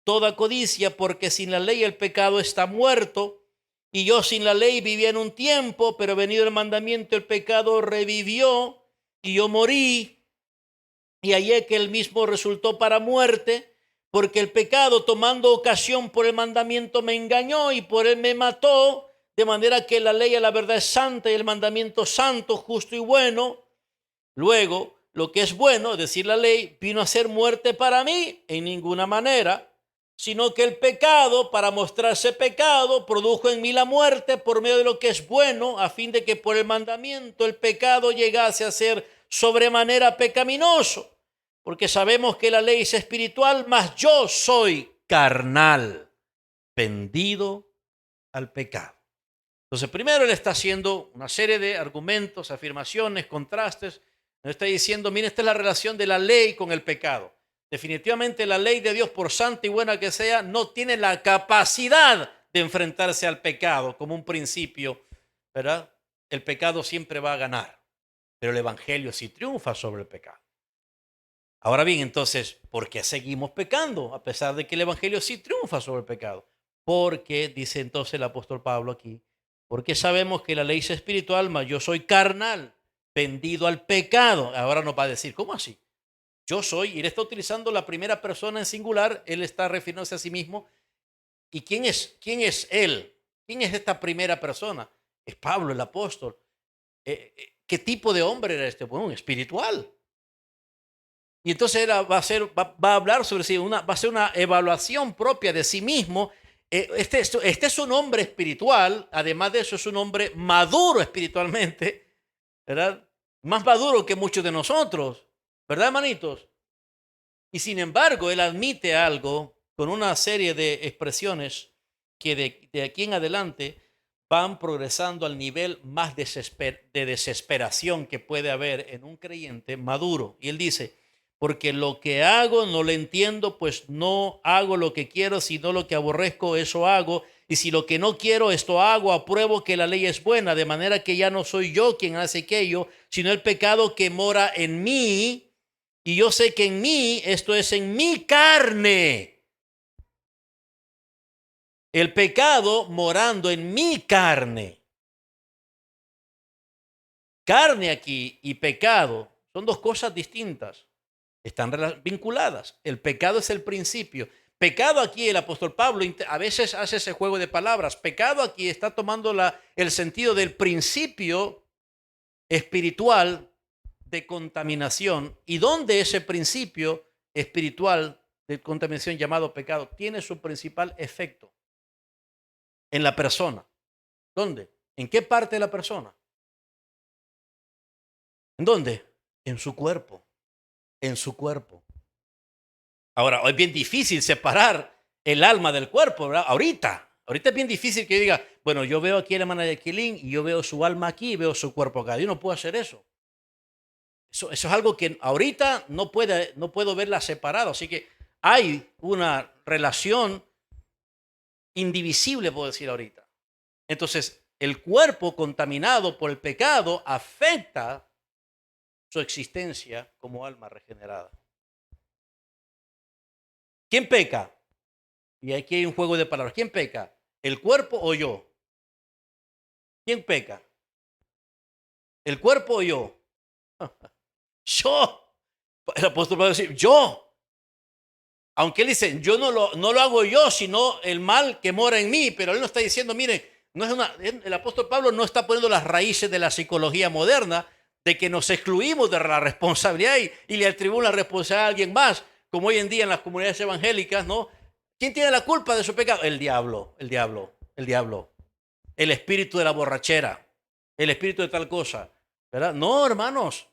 toda codicia, porque sin la ley el pecado está muerto. Y yo sin la ley vivía en un tiempo, pero venido el mandamiento el pecado revivió y yo morí. Y hallé que el mismo resultó para muerte, porque el pecado, tomando ocasión por el mandamiento, me engañó y por él me mató, de manera que la ley a la verdad es santa y el mandamiento santo, justo y bueno. Luego, lo que es bueno, es decir, la ley, vino a ser muerte para mí en ninguna manera, sino que el pecado, para mostrarse pecado, produjo en mí la muerte por medio de lo que es bueno, a fin de que por el mandamiento el pecado llegase a ser sobremanera pecaminoso. Porque sabemos que la ley es espiritual, mas yo soy carnal, vendido al pecado. Entonces, primero él está haciendo una serie de argumentos, afirmaciones, contrastes. Nos está diciendo, mire, esta es la relación de la ley con el pecado. Definitivamente la ley de Dios, por santa y buena que sea, no tiene la capacidad de enfrentarse al pecado como un principio, ¿verdad? El pecado siempre va a ganar, pero el evangelio sí triunfa sobre el pecado. Ahora bien, entonces, ¿por qué seguimos pecando a pesar de que el evangelio sí triunfa sobre el pecado? Porque, dice entonces el apóstol Pablo aquí, porque sabemos que la ley es espiritual, mas yo soy carnal, vendido al pecado. Ahora nos va a decir, ¿cómo así? Yo soy, y él está utilizando la primera persona en singular, él está refiriéndose a sí mismo ¿Y quién es él? ¿Quién es esta primera persona? Es Pablo, el apóstol. ¿Qué tipo de hombre era este? Bueno, espiritual. Y entonces va a hablar sobre sí, va a ser una evaluación propia de sí mismo. Este es un hombre espiritual, además de eso es un hombre maduro espiritualmente, ¿verdad? Más maduro que muchos de nosotros, ¿verdad, hermanitos? Y sin embargo, él admite algo con una serie de expresiones que de aquí en adelante van progresando al nivel más de desesperación que puede haber en un creyente maduro. Y él dice, porque lo que hago no lo entiendo, pues no hago lo que quiero, sino lo que aborrezco, eso hago. Y si lo que no quiero, esto hago, apruebo que la ley es buena, de manera que ya no soy yo quien hace aquello, sino el pecado que mora en mí. Y yo sé que en mí, esto es en mi carne, el pecado morando en mi carne. Carne aquí y pecado son dos cosas distintas. Están vinculadas. El pecado es el principio. Pecado aquí, el apóstol Pablo a veces hace ese juego de palabras. Pecado aquí está tomando el sentido del principio espiritual de contaminación y donde ese principio espiritual de contaminación llamado pecado tiene su principal efecto en la persona. ¿Dónde? ¿En qué parte de la persona? ¿En dónde? En su cuerpo. En su cuerpo. Ahora, es bien difícil separar el alma del cuerpo, ¿verdad? Ahorita es bien difícil que yo diga, bueno, yo veo aquí a la hermana de Quilín y yo veo su alma aquí y veo su cuerpo acá. Yo no puedo hacer eso. Eso es algo que ahorita no puedo verla separado. Así que hay una relación indivisible, puedo decir ahorita. Entonces, el cuerpo contaminado por el pecado afecta su existencia como alma regenerada. ¿Quién peca? Y aquí hay un juego de palabras. ¿Quién peca? ¿El cuerpo o yo? ¿Quién peca? ¿El cuerpo o yo? Yo. El apóstol Pablo dice, yo. Aunque él dice, yo no lo hago yo, sino el mal que mora en mí. Pero él no está diciendo, miren, el apóstol Pablo no está poniendo las raíces de la psicología moderna, de que nos excluimos de la responsabilidad y le atribuimos la responsabilidad a alguien más, como hoy en día en las comunidades evangélicas, ¿no? ¿Quién tiene la culpa de su pecado? El diablo, el diablo, el diablo. El espíritu de la borrachera, el espíritu de tal cosa, ¿verdad? No, hermanos,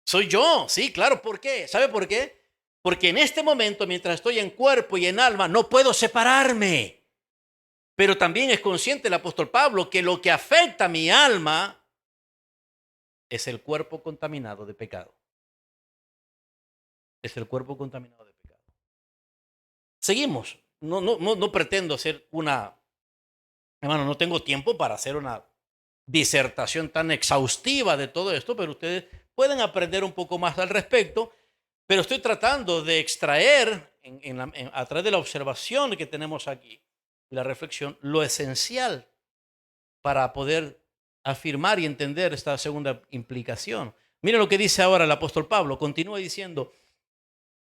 soy yo, sí, claro, ¿por qué? ¿Sabe por qué? Porque en este momento, mientras estoy en cuerpo y en alma, no puedo separarme. Pero también es consciente el apóstol Pablo que lo que afecta a mi alma es el cuerpo contaminado de pecado. Es el cuerpo contaminado de pecado. Seguimos. No pretendo hacer hermano, no tengo tiempo para hacer una disertación tan exhaustiva de todo esto, pero ustedes pueden aprender un poco más al respecto. Pero estoy tratando de extraer a través de la observación que tenemos aquí y la reflexión, lo esencial para poder afirmar y entender esta segunda implicación. Miren lo que dice ahora el apóstol Pablo. Continúa diciendo,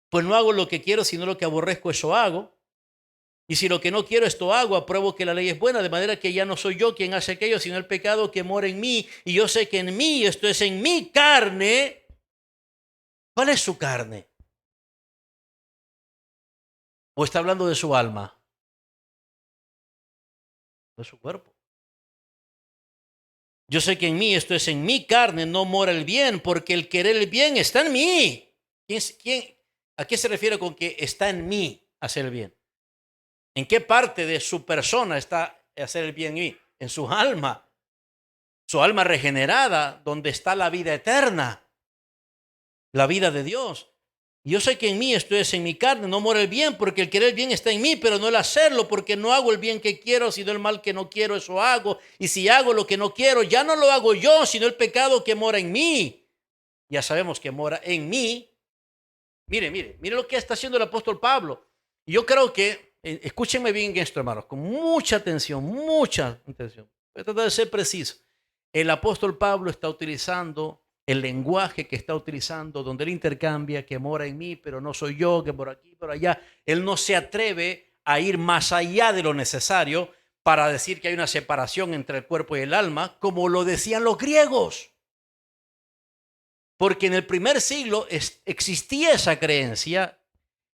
pues no hago lo que quiero, sino lo que aborrezco, eso hago. Y si lo que no quiero, esto hago, apruebo que la ley es buena, de manera que ya no soy yo quien hace aquello, sino el pecado que mora en mí. Y yo sé que en mí, esto es en mi carne. ¿Cuál es su carne? ¿O está hablando de su alma? De su cuerpo. Yo sé que en mí, esto es en mi carne, no mora el bien, porque el querer el bien está en mí. ¿A qué se refiere con que está en mí hacer el bien? ¿En qué parte de su persona está hacer el bien en mí? En su alma regenerada, donde está la vida eterna, la vida de Dios. Yo sé que en mí, esto es en mi carne, no mora el bien, porque el querer el bien está en mí, pero no el hacerlo, porque no hago el bien que quiero, sino el mal que no quiero, eso hago. Y si hago lo que no quiero, ya no lo hago yo, sino el pecado que mora en mí. Ya sabemos que mora en mí. Mire lo que está haciendo el apóstol Pablo. Y yo creo que, escúchenme bien esto, hermanos, con mucha atención, mucha atención. Voy a tratar de ser preciso. El apóstol Pablo está utilizando el lenguaje que está utilizando, donde él intercambia que mora en mí, pero no soy yo, que por aquí, por allá. Él no se atreve a ir más allá de lo necesario para decir que hay una separación entre el cuerpo y el alma, como lo decían los griegos. Porque en el primer siglo existía esa creencia,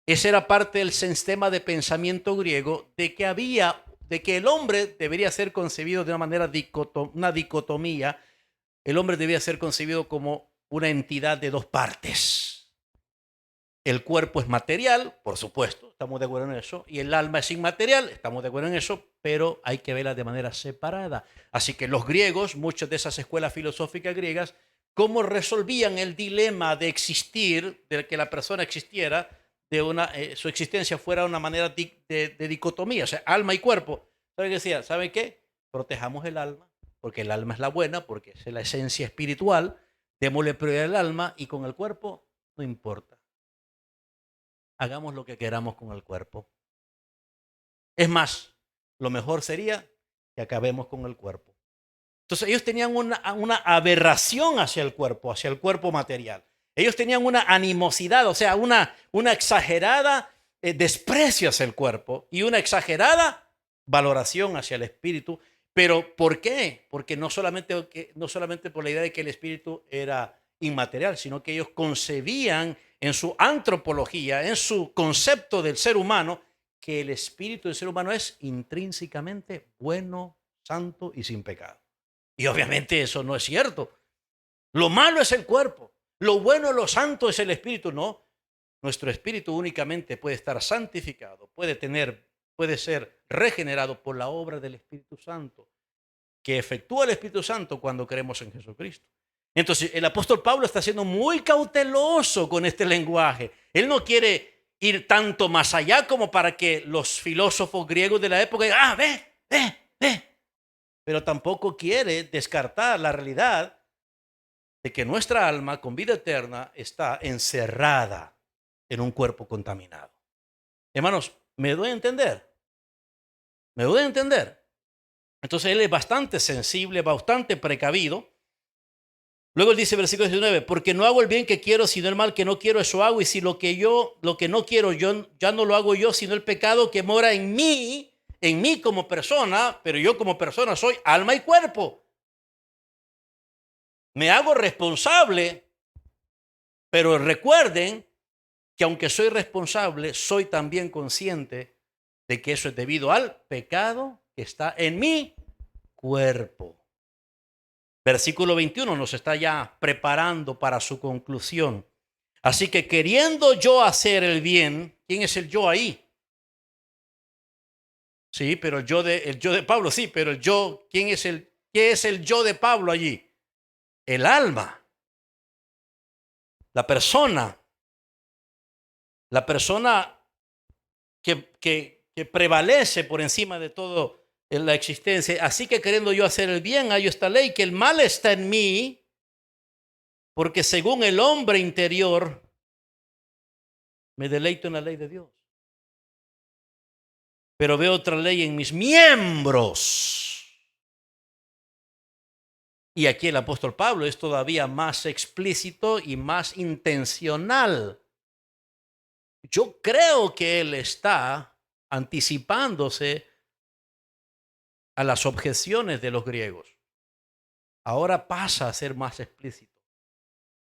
ese era parte del sistema de pensamiento griego, de que el hombre debería ser concebido de una manera, una dicotomía. El hombre debía ser concebido como una entidad de dos partes. El cuerpo es material, por supuesto, estamos de acuerdo en eso, y el alma es inmaterial, estamos de acuerdo en eso, pero hay que verla de manera separada. Así que los griegos, muchas de esas escuelas filosóficas griegas, ¿cómo resolvían el dilema de existir, de que la persona existiera, su existencia fuera una manera de dicotomía, o sea, alma y cuerpo? ¿Saben qué decía? ¿Saben qué? Protejamos el alma, porque el alma es la buena, porque es la esencia espiritual, démosle prioridad al alma y con el cuerpo no importa. Hagamos lo que queramos con el cuerpo. Es más, lo mejor sería que acabemos con el cuerpo. Entonces ellos tenían una aberración hacia el cuerpo material. Ellos tenían una animosidad, o sea, una exagerada desprecio hacia el cuerpo y una exagerada valoración hacia el espíritu. ¿Pero por qué? Porque no solamente por la idea de que el espíritu era inmaterial, sino que ellos concebían en su antropología, en su concepto del ser humano, que el espíritu del ser humano es intrínsecamente bueno, santo y sin pecado. Y obviamente eso no es cierto. Lo malo es el cuerpo, lo bueno, lo santo es el espíritu. No, nuestro espíritu únicamente puede estar santificado, puede ser regenerado por la obra del Espíritu Santo, que efectúa el Espíritu Santo cuando creemos en Jesucristo. Entonces, el apóstol Pablo está siendo muy cauteloso con este lenguaje. Él no quiere ir tanto más allá como para que los filósofos griegos de la época digan, ve. Pero tampoco quiere descartar la realidad de que nuestra alma con vida eterna está encerrada en un cuerpo contaminado. Hermanos, ¿me doy a entender? ¿Me doy a entender? Entonces él es bastante sensible, bastante precavido. Luego él dice, versículo 19, porque no hago el bien que quiero, sino el mal que no quiero, eso hago. Y si lo que no quiero, yo ya no lo hago yo, sino el pecado que mora en mí como persona, pero yo como persona soy alma y cuerpo. Me hago responsable, pero recuerden que aunque soy responsable, soy también consciente de que eso es debido al pecado que está en mi cuerpo. Versículo 21 nos está ya preparando para su conclusión. Así que queriendo yo hacer el bien, ¿quién es el yo ahí? Sí, pero el yo de Pablo, sí, pero el yo, ¿qué es el yo de Pablo allí? El alma, la persona que prevalece por encima de todo en la existencia. Así que queriendo yo hacer el bien, hallo esta ley, que el mal está en mí, porque según el hombre interior, me deleito en la ley de Dios. Pero veo otra ley en mis miembros. Y aquí el apóstol Pablo es todavía más explícito y más intencional. Yo creo que él está anticipándose a las objeciones de los griegos. Ahora pasa a ser más explícito.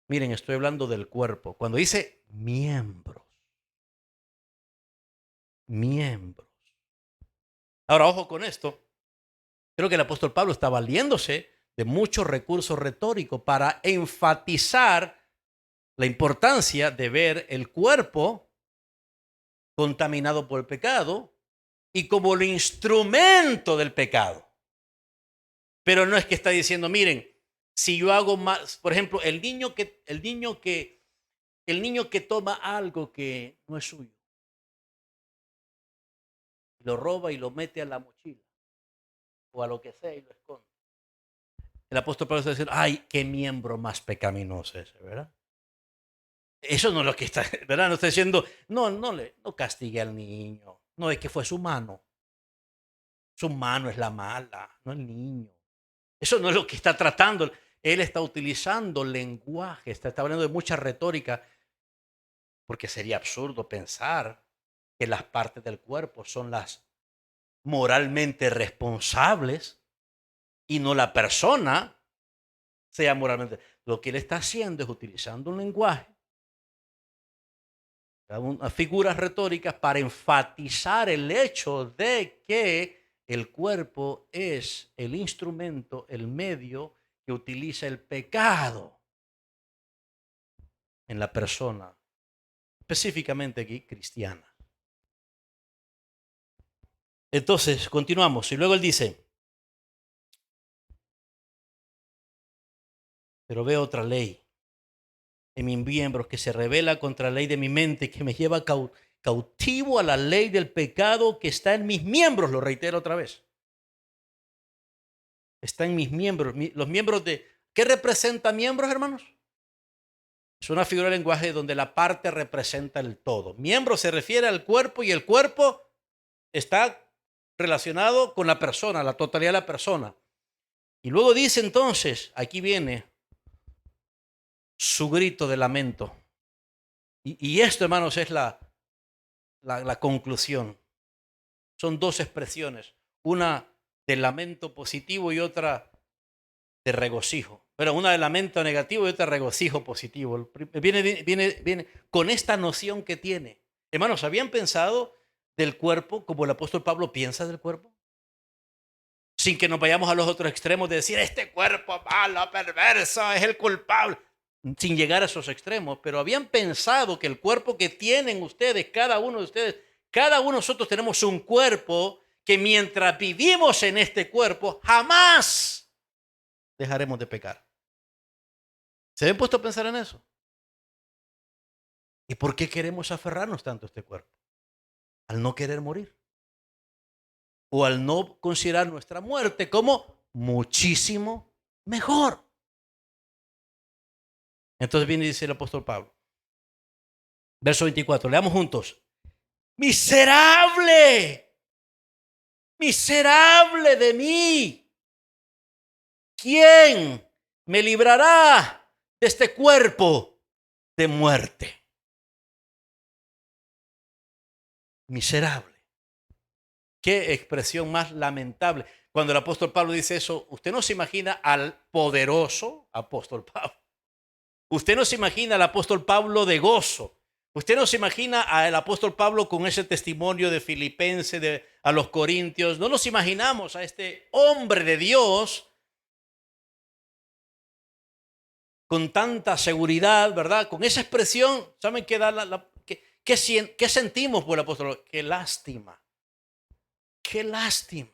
Miren, estoy hablando del cuerpo. Cuando dice miembros. Ahora, ojo con esto. Creo que el apóstol Pablo está valiéndose de muchos recursos retóricos para enfatizar la importancia de ver el cuerpo contaminado por el pecado y como el instrumento del pecado. Pero no es que está diciendo, miren, si yo hago más, por ejemplo, el niño que toma algo que no es suyo, lo roba y lo mete a la mochila o a lo que sea y lo esconde. El apóstol Pablo está diciendo, ay, qué miembro más pecaminoso ese, ¿verdad? Eso no es lo que está, ¿verdad? No está diciendo, no castigue al niño, no es que fue su mano. Su mano es la mala, no el niño. Eso no es lo que está tratando. Él está utilizando lenguaje, está hablando de mucha retórica, porque sería absurdo pensar que las partes del cuerpo son las moralmente responsables y no la persona sea moralmente. Lo que él está haciendo es utilizando un lenguaje, unas figuras retóricas para enfatizar el hecho de que el cuerpo es el instrumento, el medio que utiliza el pecado en la persona, específicamente aquí cristiana. Entonces, continuamos. Y luego él dice, pero veo otra ley en mis miembros que se revela contra la ley de mi mente, que me lleva cautivo a la ley del pecado que está en mis miembros. Lo reitero otra vez. Está en mis miembros. Los miembros de... ¿Qué representa miembros, hermanos? Es una figura de lenguaje donde la parte representa el todo. Miembro se refiere al cuerpo y el cuerpo está relacionado con la persona, la totalidad de la persona. Y luego dice entonces, aquí viene su grito de lamento. Y esto, hermanos, es la conclusión. Son dos expresiones, una de lamento positivo y otra de regocijo. Pero una de lamento negativo y otra de regocijo positivo. Viene con esta noción que tiene. Hermanos, ¿habían pensado del cuerpo como el apóstol Pablo piensa del cuerpo? Sin que nos vayamos a los otros extremos de decir, este cuerpo malo, perverso, es el culpable. Sin llegar a esos extremos, pero habían pensado que el cuerpo que tienen ustedes, cada uno de ustedes, cada uno de nosotros tenemos un cuerpo que mientras vivimos en este cuerpo, jamás dejaremos de pecar. ¿Se habían puesto a pensar en eso? ¿Y por qué queremos aferrarnos tanto a este cuerpo? Al no querer morir. O al no considerar nuestra muerte como muchísimo mejor. Entonces viene y dice el apóstol Pablo. Verso 24, leamos juntos. Miserable, miserable de mí. ¿Quién me librará de este cuerpo de muerte? Miserable. Qué expresión más lamentable. Cuando el apóstol Pablo dice eso, usted no se imagina al poderoso apóstol Pablo. Usted no se imagina al apóstol Pablo de gozo. Usted no se imagina al apóstol Pablo con ese testimonio de Filipenses, a los Corintios. No nos imaginamos a este hombre de Dios con tanta seguridad, ¿verdad? Con esa expresión, ¿saben qué da qué sentimos por el apóstol? Qué lástima. Qué lástima.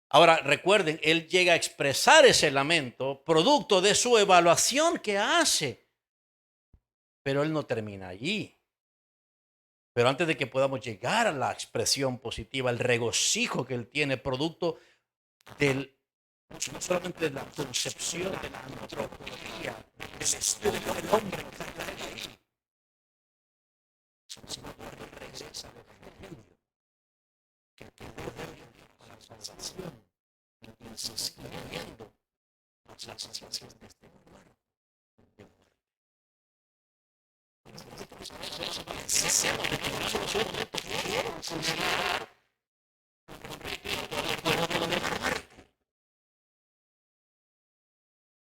Ahora, recuerden, él llega a expresar ese lamento producto de su evaluación que hace. Pero él no termina allí. Pero antes de que podamos llegar a la expresión positiva, el regocijo que él tiene, producto no solamente de la concepción de la antropología, del estudio del hombre que está ahí, sino que regresa al evangelio, que el poder de Dios para la salvación y se sigue viendo la salvación de este lugar de muerte. Necesitamos de que nosotros podemos considerar recuerdo de la muerte.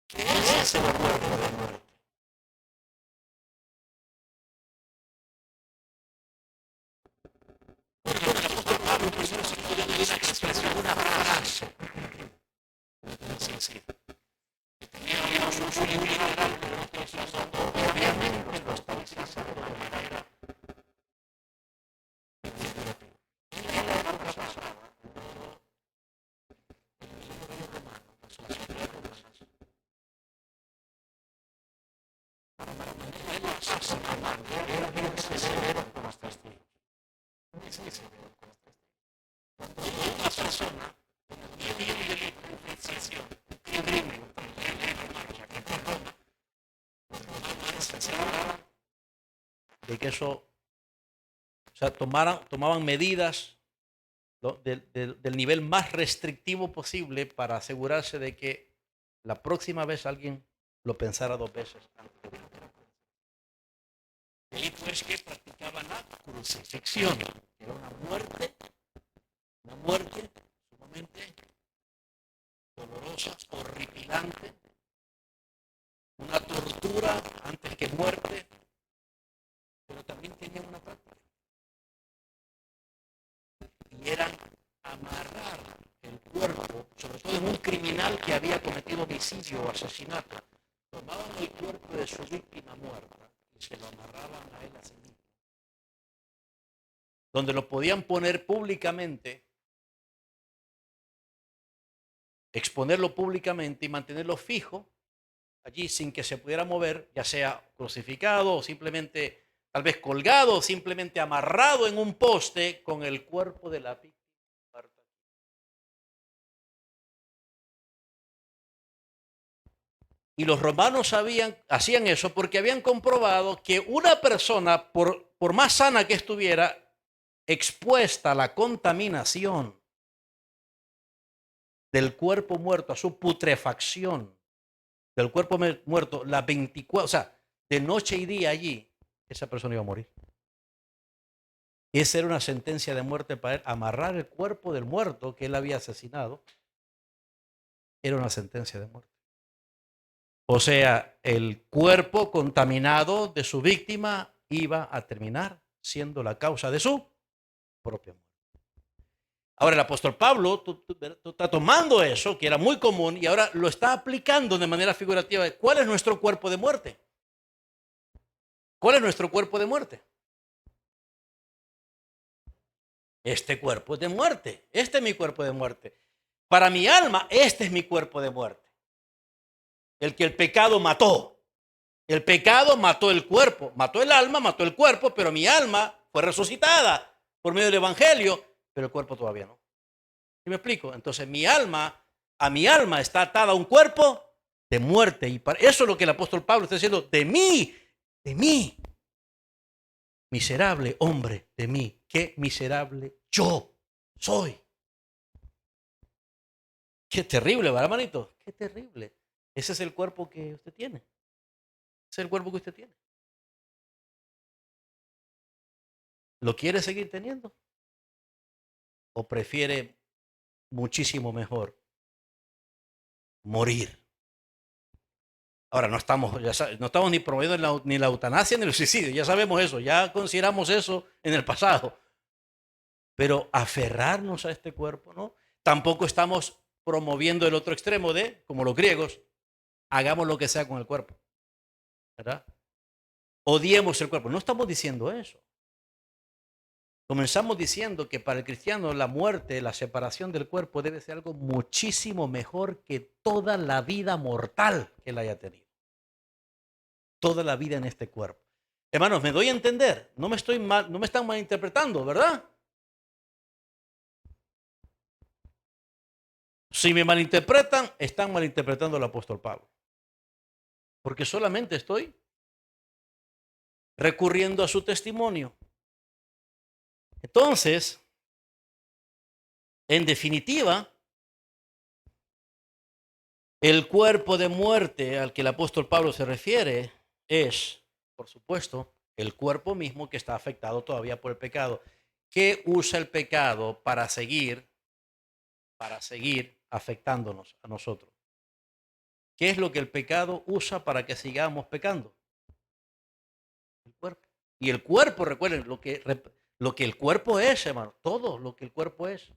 ¿Qué es ese recuerdo de la muerte? Porque el apóstol Pablo primero se puede dar una expresión, una frase. Teníamos un sueño muy grande, obviamente lo estamos haciendo de manera de que eso, o sea, tomaban medidas del nivel más restrictivo posible para asegurarse de que la próxima vez alguien lo pensara dos veces antes de De ahí pues que practicaban la crucifixión. Era una muerte sumamente dolorosa, horripilante, una tortura antes que muerte, pero también tenían una práctica. Y era amarrar el cuerpo, sobre todo en un criminal que había cometido homicidio o asesinato. Tomaban el cuerpo de su víctima muerta y se lo amarraban a él así mismo. Donde lo podían poner públicamente, exponerlo públicamente y mantenerlo fijo allí sin que se pudiera mover, ya sea crucificado o simplemente tal vez colgado o simplemente amarrado en un poste con el cuerpo de la víctima. Y los romanos hacían eso porque habían comprobado que una persona, por más sana que estuviera, expuesta a la contaminación del cuerpo muerto, a su putrefacción del cuerpo muerto, las 24, o sea, de noche y día allí, esa persona iba a morir. Esa era una sentencia de muerte para él. Amarrar el cuerpo del muerto que él había asesinado era una sentencia de muerte. O sea, el cuerpo contaminado de su víctima iba a terminar siendo la causa de su propia muerte. Ahora el apóstol Pablo tú está tomando eso, que era muy común, y ahora lo está aplicando de manera figurativa. ¿Cuál es nuestro cuerpo de muerte? ¿Cuál es nuestro cuerpo de muerte? Este cuerpo es de muerte. Este es mi cuerpo de muerte. Para mi alma, este es mi cuerpo de muerte. El que el pecado mató. El pecado mató el cuerpo, mató el alma, mató el cuerpo, pero mi alma fue resucitada por medio del Evangelio, pero el cuerpo todavía no. ¿Sí me explico? Entonces a mi alma está atada a un cuerpo de muerte. Y para eso es lo que el apóstol Pablo está diciendo, de mí, miserable hombre, de mí, qué miserable yo soy. Qué terrible, ¿verdad, hermanito? Qué terrible. Ese es el cuerpo que usted tiene. Ese es el cuerpo que usted tiene. ¿Lo quiere seguir teniendo? ¿O prefiere muchísimo mejor morir? Ahora, no estamos ni promoviendo ni la eutanasia ni el suicidio. Ya sabemos eso. Ya consideramos eso en el pasado. Pero aferrarnos a este cuerpo, ¿no? Tampoco estamos promoviendo el otro extremo de, como los griegos, hagamos lo que sea con el cuerpo. ¿Verdad? Odiemos el cuerpo. No estamos diciendo eso. Comenzamos diciendo que para el cristiano la muerte, la separación del cuerpo debe ser algo muchísimo mejor que toda la vida mortal que él haya tenido. Toda la vida en este cuerpo. Hermanos, me doy a entender. No me están malinterpretando, ¿verdad? Si me malinterpretan, están malinterpretando al apóstol Pablo. Porque solamente estoy recurriendo a su testimonio. Entonces, en definitiva, el cuerpo de muerte al que el apóstol Pablo se refiere es, por supuesto, el cuerpo mismo que está afectado todavía por el pecado. ¿Qué usa el pecado para seguir afectándonos a nosotros? ¿Qué es lo que el pecado usa para que sigamos pecando? El cuerpo. Y el cuerpo, recuerden, lo que el cuerpo es, hermano, todo lo que el cuerpo es.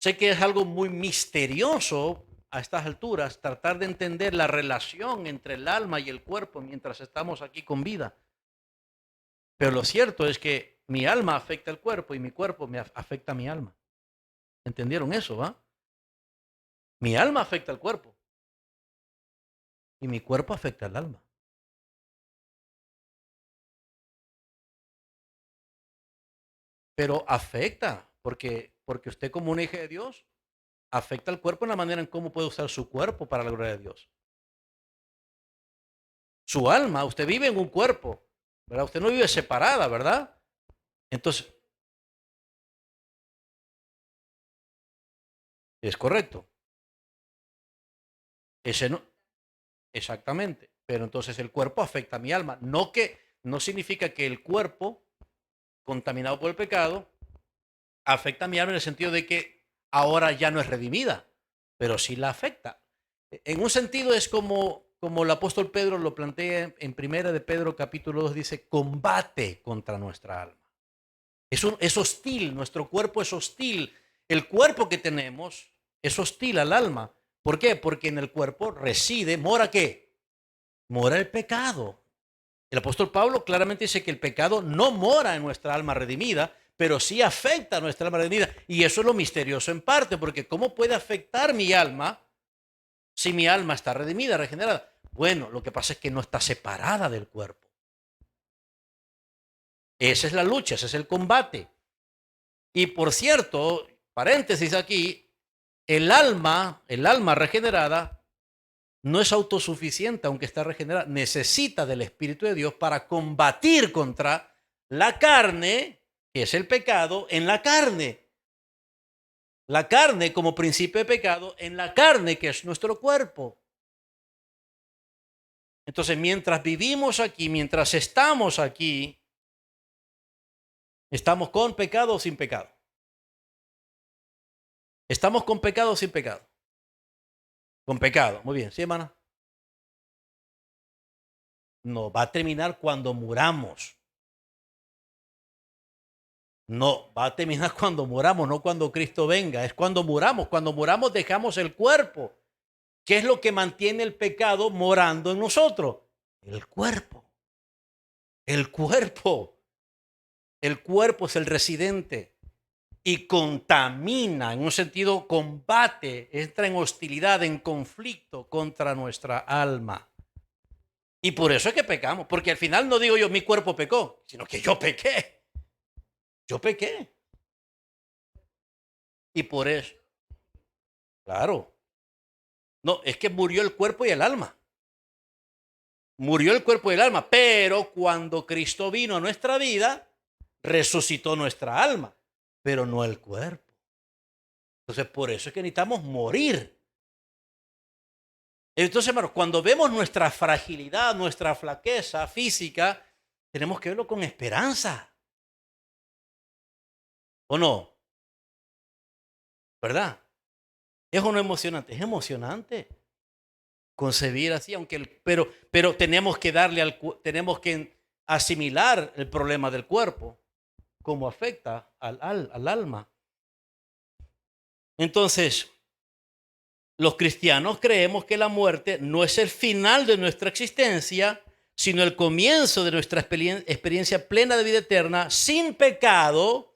Sé que es algo muy misterioso a estas alturas tratar de entender la relación entre el alma y el cuerpo mientras estamos aquí con vida. Pero lo cierto es que mi alma afecta al cuerpo y mi cuerpo me afecta a mi alma. ¿Entendieron eso, va? Mi alma afecta al cuerpo y mi cuerpo afecta al alma. Pero afecta, porque usted como un hijo de Dios afecta al cuerpo en la manera en cómo puede usar su cuerpo para la gloria de Dios. Su alma, usted vive en un cuerpo, ¿verdad? Usted no vive separada, ¿verdad? Entonces, es correcto. Ese no, exactamente. Pero entonces el cuerpo afecta a mi alma. no significa que el cuerpo contaminado por el pecado afecta a mi alma en el sentido de que ahora ya no es redimida, pero sí la afecta. En un sentido es como el apóstol Pedro lo plantea en primera de Pedro capítulo 2, dice, combate contra nuestra alma. Es hostil, nuestro cuerpo es hostil. El cuerpo que tenemos es hostil al alma. ¿Por qué? Porque en el cuerpo reside, ¿mora qué? Mora el pecado. El apóstol Pablo claramente dice que el pecado no mora en nuestra alma redimida, pero sí afecta a nuestra alma redimida. Y eso es lo misterioso en parte, porque ¿cómo puede afectar mi alma si mi alma está redimida, regenerada? Bueno, lo que pasa es que no está separada del cuerpo. Esa es la lucha, ese es el combate. Y por cierto, paréntesis aquí, el alma regenerada no es autosuficiente, aunque está regenerada, necesita del Espíritu de Dios para combatir contra la carne, que es el pecado, en la carne. La carne como principio de pecado en la carne, que es nuestro cuerpo. Entonces, mientras vivimos aquí, mientras estamos aquí, ¿estamos con pecado o sin pecado? ¿Estamos con pecado o sin pecado? Con pecado. Muy bien. ¿Sí, hermana? No, va a terminar cuando muramos. No, va a terminar cuando muramos, no cuando Cristo venga. Es cuando muramos. Cuando muramos dejamos el cuerpo. ¿Qué es lo que mantiene el pecado morando en nosotros? El cuerpo. El cuerpo. El cuerpo es el residente y contamina, en un sentido combate, entra en hostilidad, en conflicto contra nuestra alma. Y por eso es que pecamos, porque al final no digo yo mi cuerpo pecó, sino que yo pequé. Yo pequé. Y por eso, claro, no, es que murió el cuerpo y el alma. Murió el cuerpo y el alma, pero cuando Cristo vino a nuestra vida, resucitó nuestra alma, pero no el cuerpo. Entonces, por eso es que necesitamos morir. Entonces, hermanos, cuando vemos nuestra fragilidad, nuestra flaqueza física, tenemos que verlo con esperanza. ¿O no? ¿Verdad? ¿Es o no emocionante? Es emocionante concebir así, pero tenemos que tenemos que asimilar el problema del cuerpo, cómo afecta al alma. Entonces, los cristianos creemos que la muerte no es el final de nuestra existencia, sino el comienzo de nuestra experiencia plena de vida eterna, sin pecado,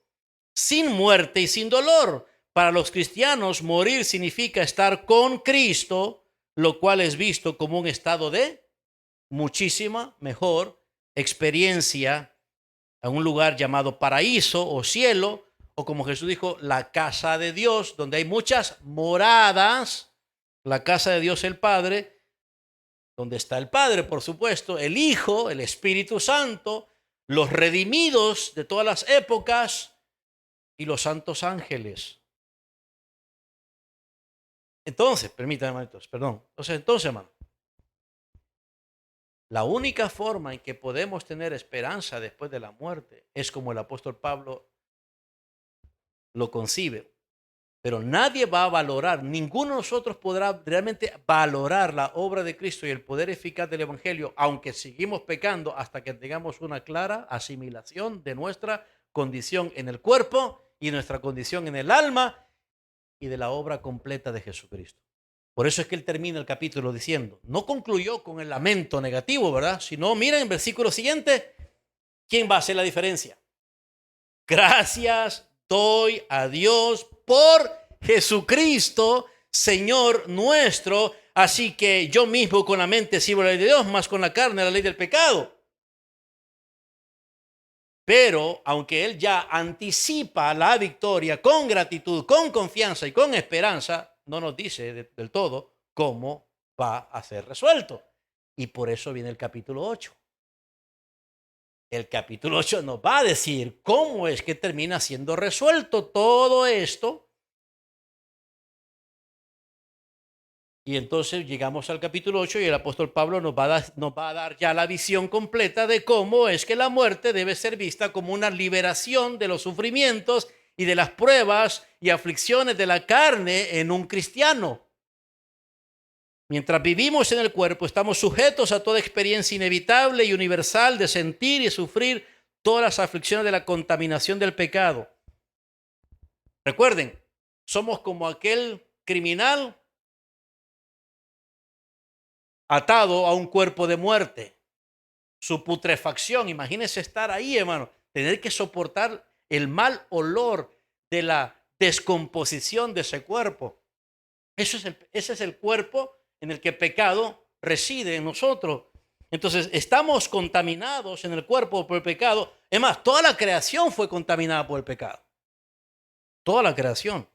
sin muerte y sin dolor. Para los cristianos, morir significa estar con Cristo, lo cual es visto como un estado de muchísima mejor experiencia a un lugar llamado paraíso o cielo, o como Jesús dijo, la casa de Dios, donde hay muchas moradas, la casa de Dios el Padre, donde está el Padre, por supuesto, el Hijo, el Espíritu Santo, los redimidos de todas las épocas y los santos ángeles. Entonces, permítanme, hermanitos, perdón. Entonces, hermano, la única forma en que podemos tener esperanza después de la muerte es como el apóstol Pablo lo concibe. Pero nadie va a valorar, ninguno de nosotros podrá realmente valorar la obra de Cristo y el poder eficaz del Evangelio, aunque seguimos pecando hasta que tengamos una clara asimilación de nuestra condición en el cuerpo y nuestra condición en el alma y de la obra completa de Jesucristo. Por eso es que él termina el capítulo diciendo, no concluyó con el lamento negativo, ¿verdad? Sino, miren, el versículo siguiente, ¿quién va a hacer la diferencia? Gracias doy a Dios por Jesucristo, Señor nuestro. Así que yo mismo con la mente sirvo la ley de Dios, más con la carne la ley del pecado. Pero aunque él ya anticipa la victoria con gratitud, con confianza y con esperanza, no nos dice del todo cómo va a ser resuelto. Y por eso viene el capítulo 8. El capítulo 8 nos va a decir cómo es que termina siendo resuelto todo esto. Y entonces llegamos al capítulo 8 y el apóstol Pablo nos va a dar ya la visión completa de cómo es que la muerte debe ser vista como una liberación de los sufrimientos y de las pruebas y aflicciones de la carne en un cristiano. Mientras vivimos en el cuerpo, estamos sujetos a toda experiencia inevitable y universal de sentir y sufrir todas las aflicciones de la contaminación del pecado. Recuerden, somos como aquel criminal atado a un cuerpo de muerte. Su putrefacción, imagínense estar ahí, hermano, tener que soportar el mal olor de la descomposición de ese cuerpo. Ese es el cuerpo en el que el pecado reside en nosotros. Entonces, estamos contaminados en el cuerpo por el pecado. Es más, toda la creación fue contaminada por el pecado. Toda la creación.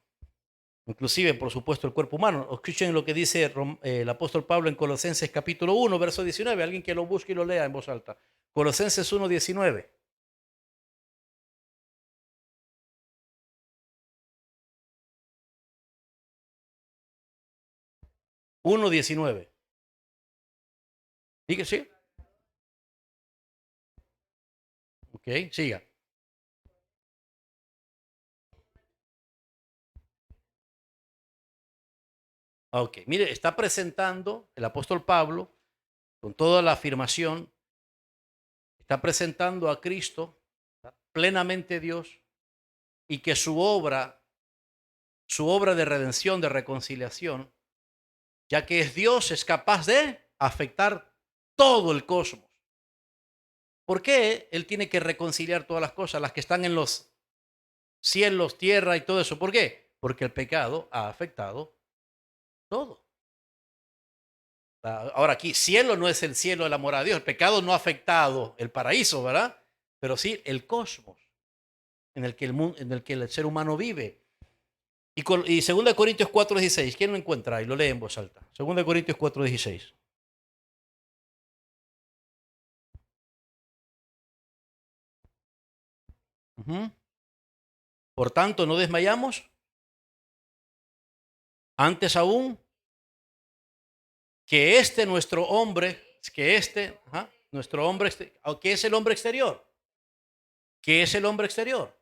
Inclusive, por supuesto, el cuerpo humano. Escuchen lo que dice el apóstol Pablo en Colosenses capítulo 1, verso 19. Alguien que lo busque y lo lea en voz alta. Colosenses 1, 19. 1, 19. ¿Sigue? ¿Sí? Ok, siga. Ok, mire, está presentando el apóstol Pablo con toda la afirmación, está presentando a Cristo plenamente Dios y que su obra de redención, de reconciliación, ya que es Dios, es capaz de afectar todo el cosmos. ¿Por qué Él tiene que reconciliar todas las cosas, las que están en los cielos, tierra y todo eso? ¿Por qué? Porque el pecado ha afectado todo. Ahora aquí, cielo no es el cielo de la morada de Dios. El pecado no ha afectado el paraíso, ¿verdad? Pero sí el cosmos en el que en el que el ser humano vive. Y 2 Corintios 4:16, ¿quién lo encuentra? Y lo lee en voz alta. 2 Corintios 4:16. Ujú. Por tanto, no desmayamos, antes aún que nuestro hombre, nuestro hombre, ¿qué es el hombre exterior? ¿Qué es el hombre exterior?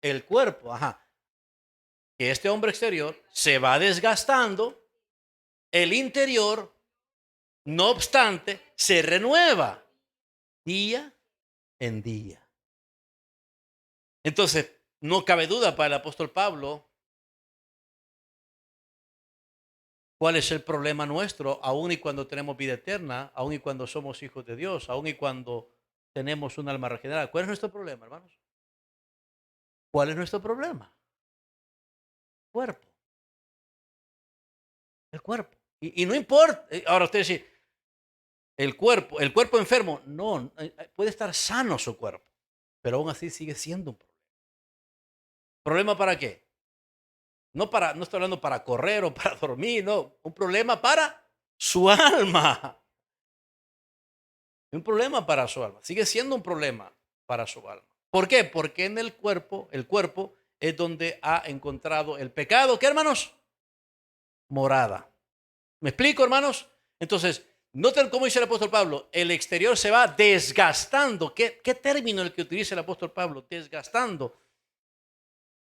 El cuerpo, que este hombre exterior se va desgastando, el interior, no obstante, se renueva día en día. Entonces, no cabe duda para el apóstol Pablo cuál es el problema nuestro, aun y cuando tenemos vida eterna, aun y cuando somos hijos de Dios, aun y cuando tenemos un alma regenerada. ¿Cuál es nuestro problema, hermanos? ¿Cuál es nuestro problema? Cuerpo, el cuerpo. Y no importa, ahora usted dice, el cuerpo enfermo, no, puede estar sano su cuerpo, pero aún así sigue siendo un problema. ¿Problema para qué? No estoy hablando para correr o para dormir, no, un problema para su alma. Un problema para su alma. Sigue siendo un problema para su alma. ¿Por qué? Porque en el cuerpo es donde ha encontrado el pecado. ¿Qué, hermanos? Morada. ¿Me explico, hermanos? Entonces, noten cómo dice el apóstol Pablo. El exterior se va desgastando. ¿Qué término el que utiliza el apóstol Pablo? Desgastando.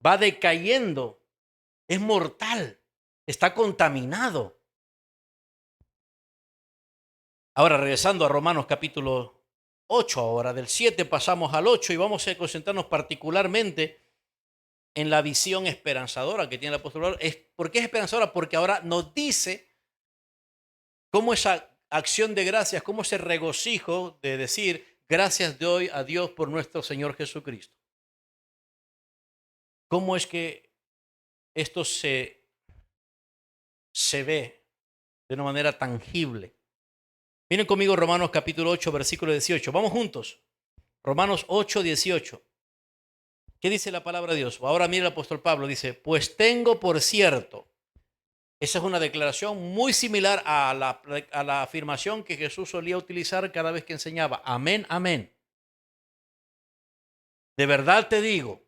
Va decayendo. Es mortal. Está contaminado. Ahora, regresando a Romanos capítulo 8, ahora del 7 pasamos al 8 y vamos a concentrarnos particularmente en la visión esperanzadora que tiene el apóstol Pablo. ¿Por qué es esperanzadora? Porque ahora nos dice cómo esa acción de gracias, cómo ese regocijo de decir gracias doy a Dios por nuestro Señor Jesucristo. ¿Cómo es que esto se ve de una manera tangible? Miren conmigo Romanos capítulo 8, versículo 18. Vamos juntos. Romanos 8, 18. ¿Qué dice la palabra de Dios? Ahora mira el apóstol Pablo, dice, pues tengo por cierto. Esa es una declaración muy similar a la afirmación que Jesús solía utilizar cada vez que enseñaba. Amén, amén. De verdad te digo,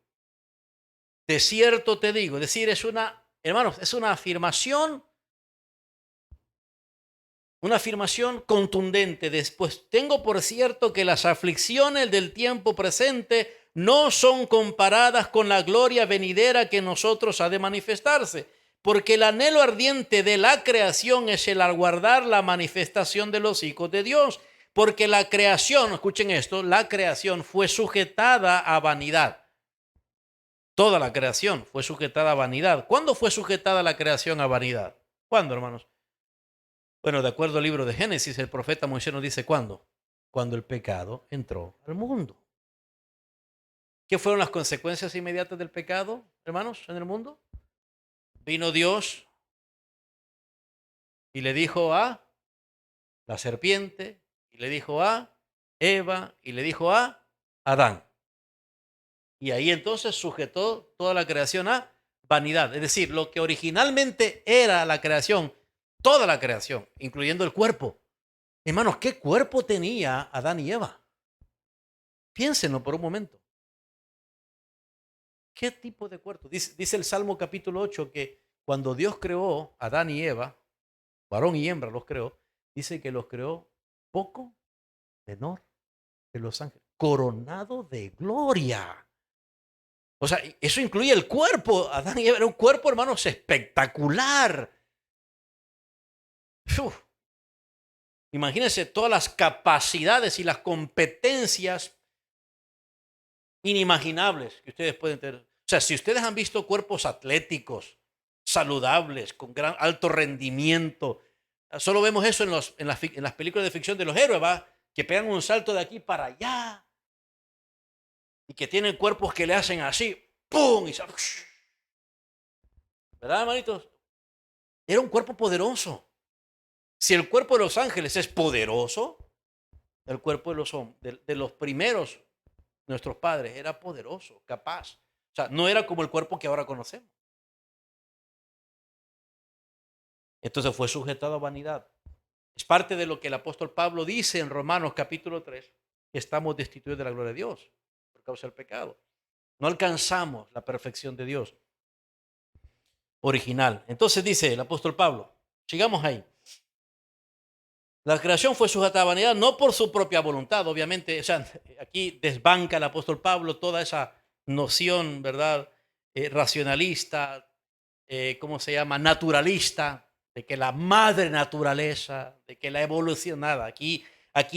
de cierto te digo. Es decir, hermanos, es una afirmación una afirmación contundente después. Tengo por cierto que las aflicciones del tiempo presente no son comparadas con la gloria venidera que en nosotros ha de manifestarse, porque el anhelo ardiente de la creación es el aguardar la manifestación de los hijos de Dios, porque la creación, escuchen esto, la creación fue sujetada a vanidad. Toda la creación fue sujetada a vanidad. ¿Cuándo fue sujetada la creación a vanidad? ¿Cuándo, hermanos? Bueno, de acuerdo al libro de Génesis, el profeta Moisés nos dice cuándo. Cuando el pecado entró al mundo. ¿Qué fueron las consecuencias inmediatas del pecado, hermanos, en el mundo? Vino Dios y le dijo a la serpiente, y le dijo a Eva, y le dijo a Adán. Y ahí entonces sujetó toda la creación a vanidad. Es decir, lo que originalmente era la creación, toda la creación, incluyendo el cuerpo. Hermanos, ¿qué cuerpo tenía Adán y Eva? Piénsenlo por un momento. ¿Qué tipo de cuerpo? Dice el Salmo capítulo 8 que cuando Dios creó a Adán y Eva, varón y hembra los creó, dice que los creó poco menor que los ángeles, coronado de gloria. O sea, eso incluye el cuerpo. Adán y Eva era un cuerpo, hermanos, espectacular. Uf. Imagínense todas las capacidades y las competencias inimaginables que ustedes pueden tener. O sea, si ustedes han visto cuerpos atléticos, saludables, con gran alto rendimiento, solo vemos eso en las películas de ficción de los héroes, ¿va? Que pegan un salto de aquí para allá y que tienen cuerpos que le hacen así, ¡pum! Y ¿verdad, hermanitos? Era un cuerpo poderoso. Si el cuerpo de los ángeles es poderoso, el cuerpo de los primeros, nuestros padres, era poderoso, capaz. O sea, no era como el cuerpo que ahora conocemos. Entonces fue sujetado a vanidad. Es parte de lo que el apóstol Pablo dice en Romanos capítulo 3, que estamos destituidos de la gloria de Dios por causa del pecado. No alcanzamos la perfección de Dios original. Entonces dice el apóstol Pablo, sigamos ahí. La creación fue sujeta a vanidad no por su propia voluntad, obviamente. O sea, aquí desbanca el apóstol Pablo toda esa noción, ¿verdad? Racionalista, ¿cómo se llama? Naturalista, de que la madre naturaleza, de que la evolucionada. Aquí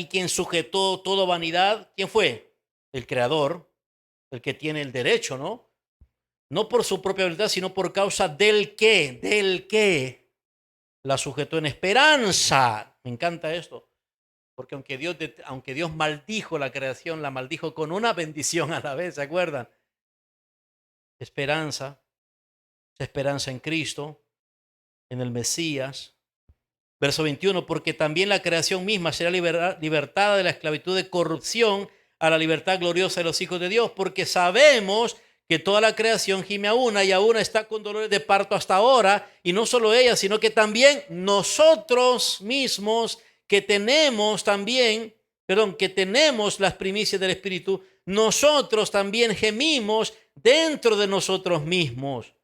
quien sujetó toda vanidad, ¿quién fue? El creador, el que tiene el derecho, ¿no? No por su propia voluntad, sino por causa del que la sujetó en esperanza. Me encanta esto, porque aunque Dios maldijo la creación, la maldijo con una bendición a la vez, ¿se acuerdan? Esperanza, esperanza en Cristo, en el Mesías. Verso 21, porque también la creación misma será libertada de la esclavitud de corrupción a la libertad gloriosa de los hijos de Dios, porque sabemos que toda la creación gime a una y a una está con dolores de parto hasta ahora, y no solo ella, sino que también nosotros mismos que tenemos también, que tenemos las primicias del Espíritu, nosotros también gemimos dentro de nosotros mismos.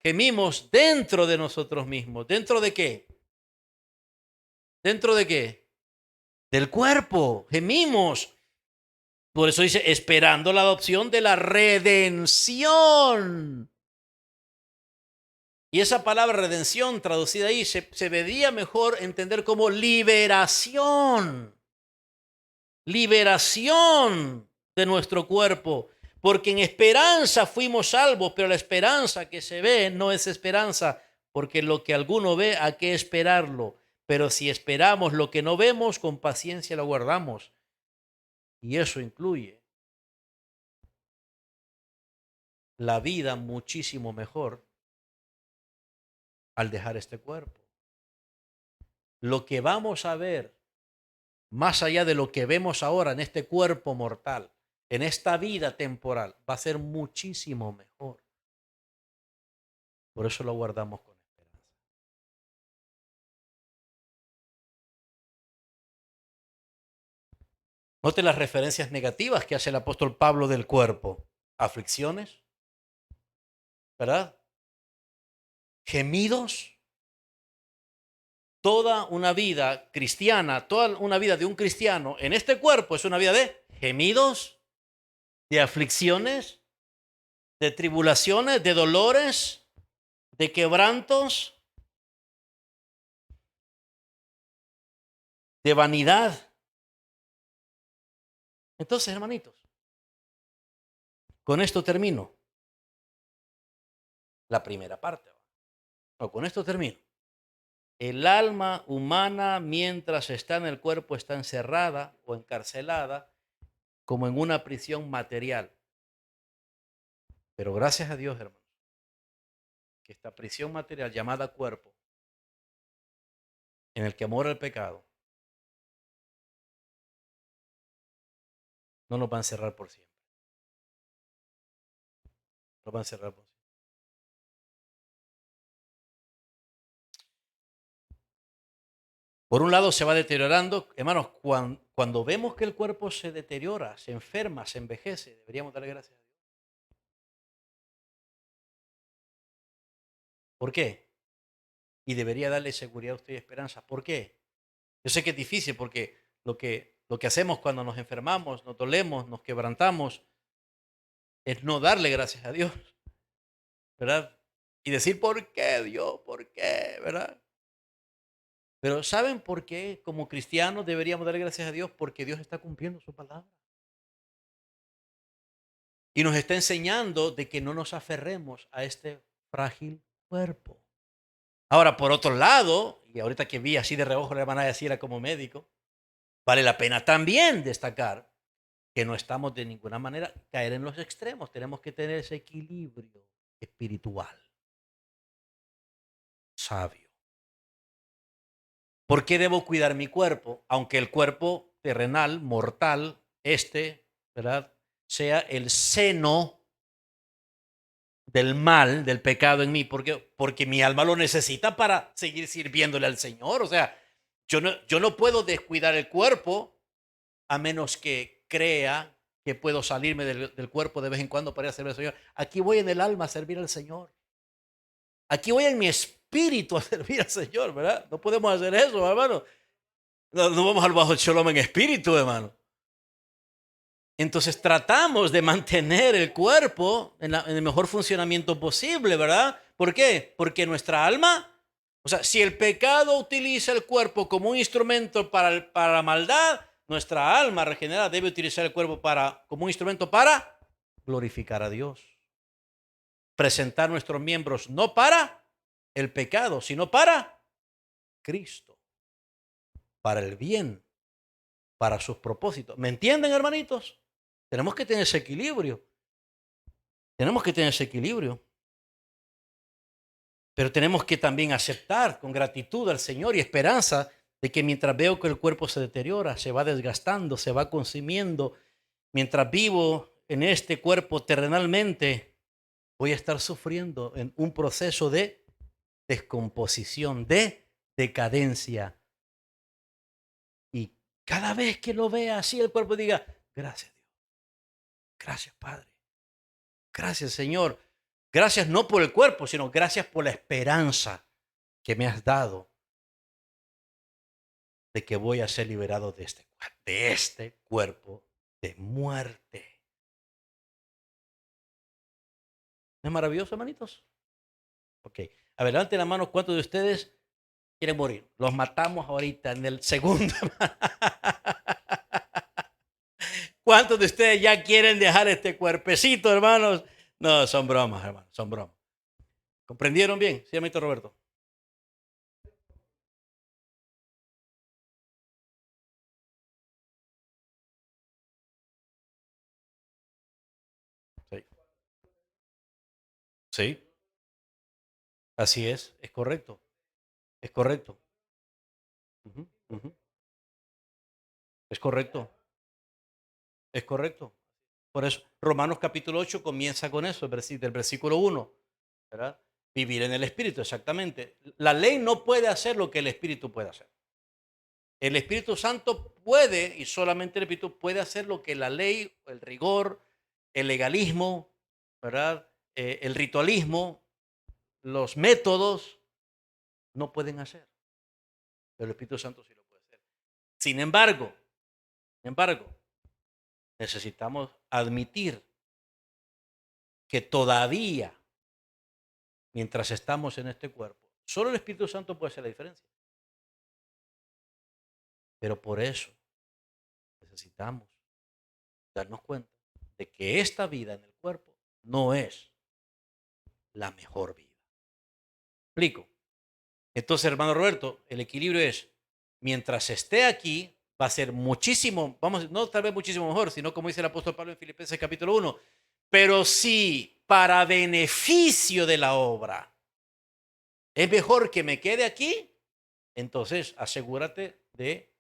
Gemimos dentro de nosotros mismos. ¿Dentro de qué? ¿Dentro de qué? Del cuerpo. Gemimos. Por eso dice, esperando la adopción de la redención. Y esa palabra redención traducida ahí se debería mejor entender como liberación. Liberación de nuestro cuerpo. Porque en esperanza fuimos salvos, pero la esperanza que se ve no es esperanza, porque lo que alguno ve, ¿a qué esperarlo? Pero si esperamos lo que no vemos, con paciencia lo guardamos. Y eso incluye la vida muchísimo mejor al dejar este cuerpo. Lo que vamos a ver, más allá de lo que vemos ahora en este cuerpo mortal, en esta vida temporal, va a ser muchísimo mejor. Por eso lo guardamos con esperanza. Note las referencias negativas que hace el apóstol Pablo del cuerpo. Aflicciones, ¿verdad? Gemidos, toda una vida cristiana, toda una vida de un cristiano en este cuerpo es una vida de gemidos, de aflicciones, de tribulaciones, de dolores, de quebrantos, de vanidad. Entonces, hermanitos, con esto termino la primera parte. O con esto termino. El alma humana, mientras está en el cuerpo, está encerrada o encarcelada como en una prisión material. Pero gracias a Dios, hermanos, que esta prisión material llamada cuerpo, en el que mora el pecado, no nos va a encerrar por siempre. Nos va a encerrar por siempre. Por un lado se va deteriorando, hermanos, cuando vemos que el cuerpo se deteriora, se enferma, se envejece, deberíamos darle gracias a Dios. ¿Por qué? Y debería darle seguridad a usted y esperanza. ¿Por qué? Yo sé que es difícil porque lo que hacemos cuando nos enfermamos, nos dolemos, nos quebrantamos, es no darle gracias a Dios, ¿verdad? Y decir, ¿por qué Dios? ¿Por qué? ¿Verdad? Pero ¿saben por qué como cristianos deberíamos darle gracias a Dios? Porque Dios está cumpliendo su palabra. Y nos está enseñando de que no nos aferremos a este frágil cuerpo. Ahora, por otro lado, y ahorita que vi así de reojo la hermana decir como médico, vale la pena también destacar que no estamos de ninguna manera caer en los extremos. Tenemos que tener ese equilibrio espiritual, sabio. ¿Por qué debo cuidar mi cuerpo? Aunque el cuerpo terrenal, mortal, ¿verdad? Sea el seno del mal, del pecado en mí, porque mi alma lo necesita para seguir sirviéndole al Señor. O sea, yo no puedo descuidar el cuerpo a menos que crea que puedo salirme del cuerpo de vez en cuando para ir a servir al Señor. Aquí voy en el alma a servir al Señor. Aquí voy en mi espíritu a servir al Señor, ¿verdad? No podemos hacer eso, hermano. No vamos al bajo el shalom en espíritu, hermano. Entonces tratamos de mantener el cuerpo en el mejor funcionamiento posible, ¿verdad? ¿Por qué? Porque nuestra alma, o sea, si el pecado utiliza el cuerpo como un instrumento para la maldad, nuestra alma regenerada debe utilizar el cuerpo como un instrumento para glorificar a Dios. Presentar nuestros miembros no para el pecado, sino para Cristo, para el bien, para sus propósitos. ¿Me entienden, hermanitos? Tenemos que tener ese equilibrio. Tenemos que tener ese equilibrio. Pero tenemos que también aceptar con gratitud al Señor y esperanza de que mientras veo que el cuerpo se deteriora, se va desgastando, se va consumiendo, mientras vivo en este cuerpo terrenalmente, voy a estar sufriendo en un proceso de descomposición, de decadencia. Y cada vez que lo vea así, el cuerpo diga, gracias Dios, gracias Padre, gracias Señor, gracias no por el cuerpo, sino gracias por la esperanza que me has dado de que voy a ser liberado de este cuerpo de muerte. ¿No es maravilloso, hermanitos? Ok. A ver, levanten la mano, ¿cuántos de ustedes quieren morir? Los matamos ahorita en el segundo. ¿Cuántos de ustedes ya quieren dejar este cuerpecito, hermanos? No, son bromas, hermanos, son bromas. ¿Comprendieron bien? Sí, hermanito Roberto. Sí. Sí, así es correcto, es correcto. Ujú, ujú. Es correcto, es correcto. Por eso, Romanos capítulo 8 comienza con eso, del versículo 1, ¿verdad? Vivir en el Espíritu, exactamente. La ley no puede hacer lo que el Espíritu puede hacer. El Espíritu Santo puede, y solamente el Espíritu puede hacer lo que la ley, el rigor, el legalismo, ¿verdad? El ritualismo, los métodos no pueden hacer. pero el Espíritu Santo sí lo puede hacer. Sin embargo, necesitamos admitir que todavía, mientras estamos en este cuerpo, solo el Espíritu Santo puede hacer la diferencia. Pero por eso necesitamos darnos cuenta de que esta vida en el cuerpo no es la mejor vida. ¿Explico? Entonces, hermano Roberto, el equilibrio es, mientras esté aquí, va a ser muchísimo, vamos, no tal vez muchísimo mejor, sino como dice el apóstol Pablo en Filipenses capítulo 1, pero si para beneficio de la obra es mejor que me quede aquí, entonces asegúrate de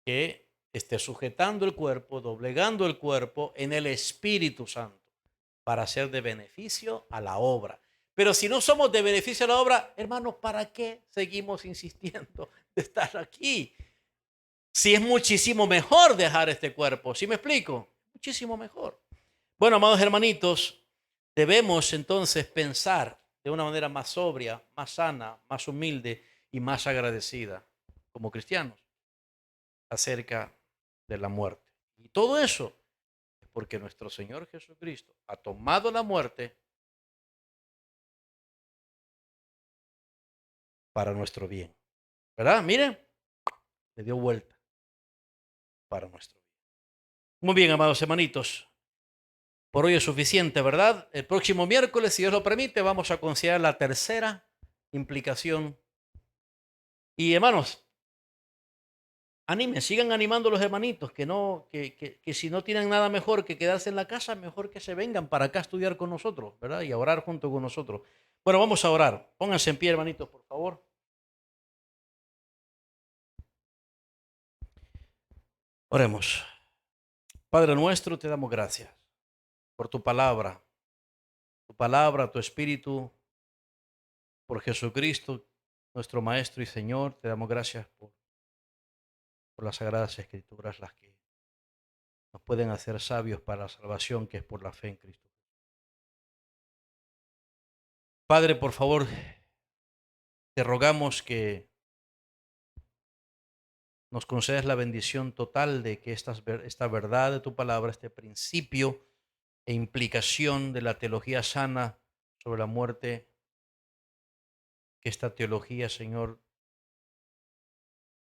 que esté sujetando el cuerpo, doblegando el cuerpo en el Espíritu Santo para ser de beneficio a la obra. Pero si no somos de beneficio a la obra, hermanos, ¿para qué seguimos insistiendo de estar aquí? Si es muchísimo mejor dejar este cuerpo, ¿sí me explico? Muchísimo mejor. Bueno, amados hermanitos, debemos entonces pensar de una manera más sobria, más sana, más humilde y más agradecida como cristianos acerca de la muerte. Y todo eso es porque nuestro Señor Jesucristo ha tomado la muerte para nuestro bien. ¿Verdad? Miren, le dio vuelta para nuestro bien. Muy bien, amados hermanitos. Por hoy es suficiente, ¿verdad? El próximo miércoles, si Dios lo permite, vamos a considerar la tercera implicación. Y hermanos, animen, sigan animando a los hermanitos, que si no tienen nada mejor que quedarse en la casa, mejor que se vengan para acá a estudiar con nosotros, ¿verdad? Y a orar junto con nosotros. Bueno, vamos a orar. Pónganse en pie, hermanitos, por favor. Oremos. Padre nuestro, te damos gracias por tu palabra, tu espíritu, por Jesucristo, nuestro Maestro y Señor. Te damos gracias por las sagradas escrituras, las que nos pueden hacer sabios para la salvación que es por la fe en Cristo. Padre, por favor, te rogamos que nos concedas la bendición total de que esta verdad de tu palabra, este principio e implicación de la teología sana sobre la muerte, que esta teología, Señor,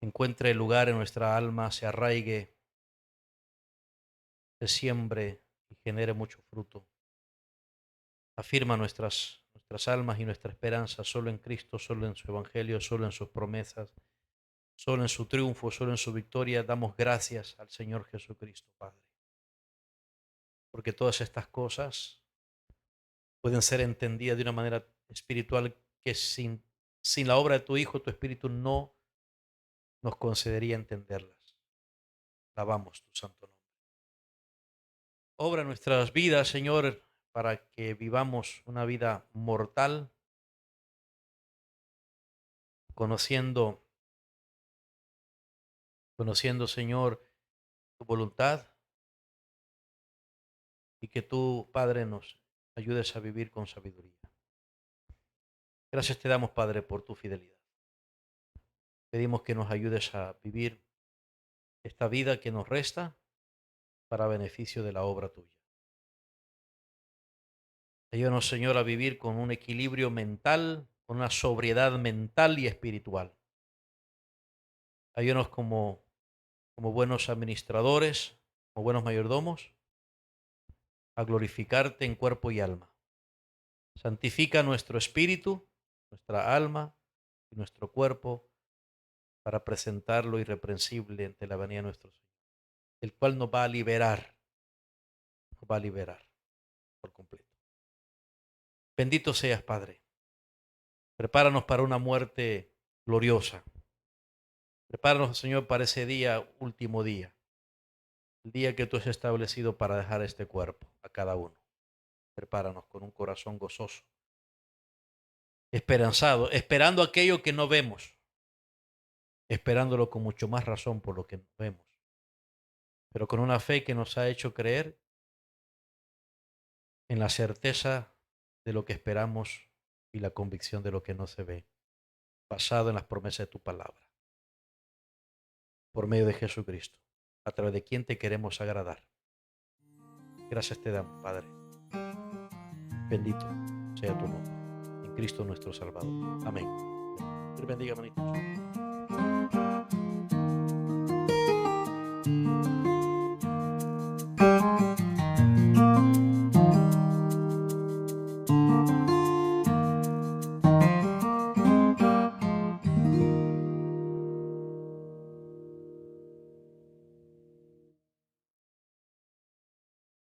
encuentre lugar en nuestra alma, se arraigue, se siembre y genere mucho fruto. Afirma nuestras almas y nuestra esperanza solo en Cristo, solo en su Evangelio, solo en sus promesas, solo en su triunfo, solo en su victoria. Damos gracias al Señor Jesucristo, Padre, porque todas estas cosas pueden ser entendidas de una manera espiritual que sin la obra de tu Hijo, tu Espíritu no nos concedería entenderlas. Alabamos tu santo nombre. Obra en nuestras vidas, Señor, para que vivamos una vida mortal, conociendo, conociendo, Señor, tu voluntad y que tú, Padre, nos ayudes a vivir con sabiduría. Gracias te damos, Padre, por tu fidelidad. Pedimos que nos ayudes a vivir esta vida que nos resta para beneficio de la obra tuya. Ayúdanos, Señor, a vivir con un equilibrio mental, con una sobriedad mental y espiritual. Ayúdanos como buenos administradores, como buenos mayordomos, a glorificarte en cuerpo y alma. Santifica nuestro espíritu, nuestra alma y nuestro cuerpo para presentarlo irreprensible ante la venida de nuestro Señor, el cual nos va a liberar por completo. Bendito seas, Padre. Prepáranos para una muerte gloriosa. Prepáranos, Señor, para ese día, último día, el día que tú has establecido para dejar este cuerpo a cada uno. Prepáranos con un corazón gozoso, esperanzado, esperando aquello que no vemos, esperándolo con mucho más razón por lo que no vemos, pero con una fe que nos ha hecho creer en la certeza de lo que esperamos y la convicción de lo que no se ve, basado en las promesas de tu palabra. por medio de Jesucristo, a través de quien te queremos agradar. Gracias te damos, Padre. Bendito sea tu nombre, en Cristo nuestro Salvador. Amén. Dios bendiga, hermanitos.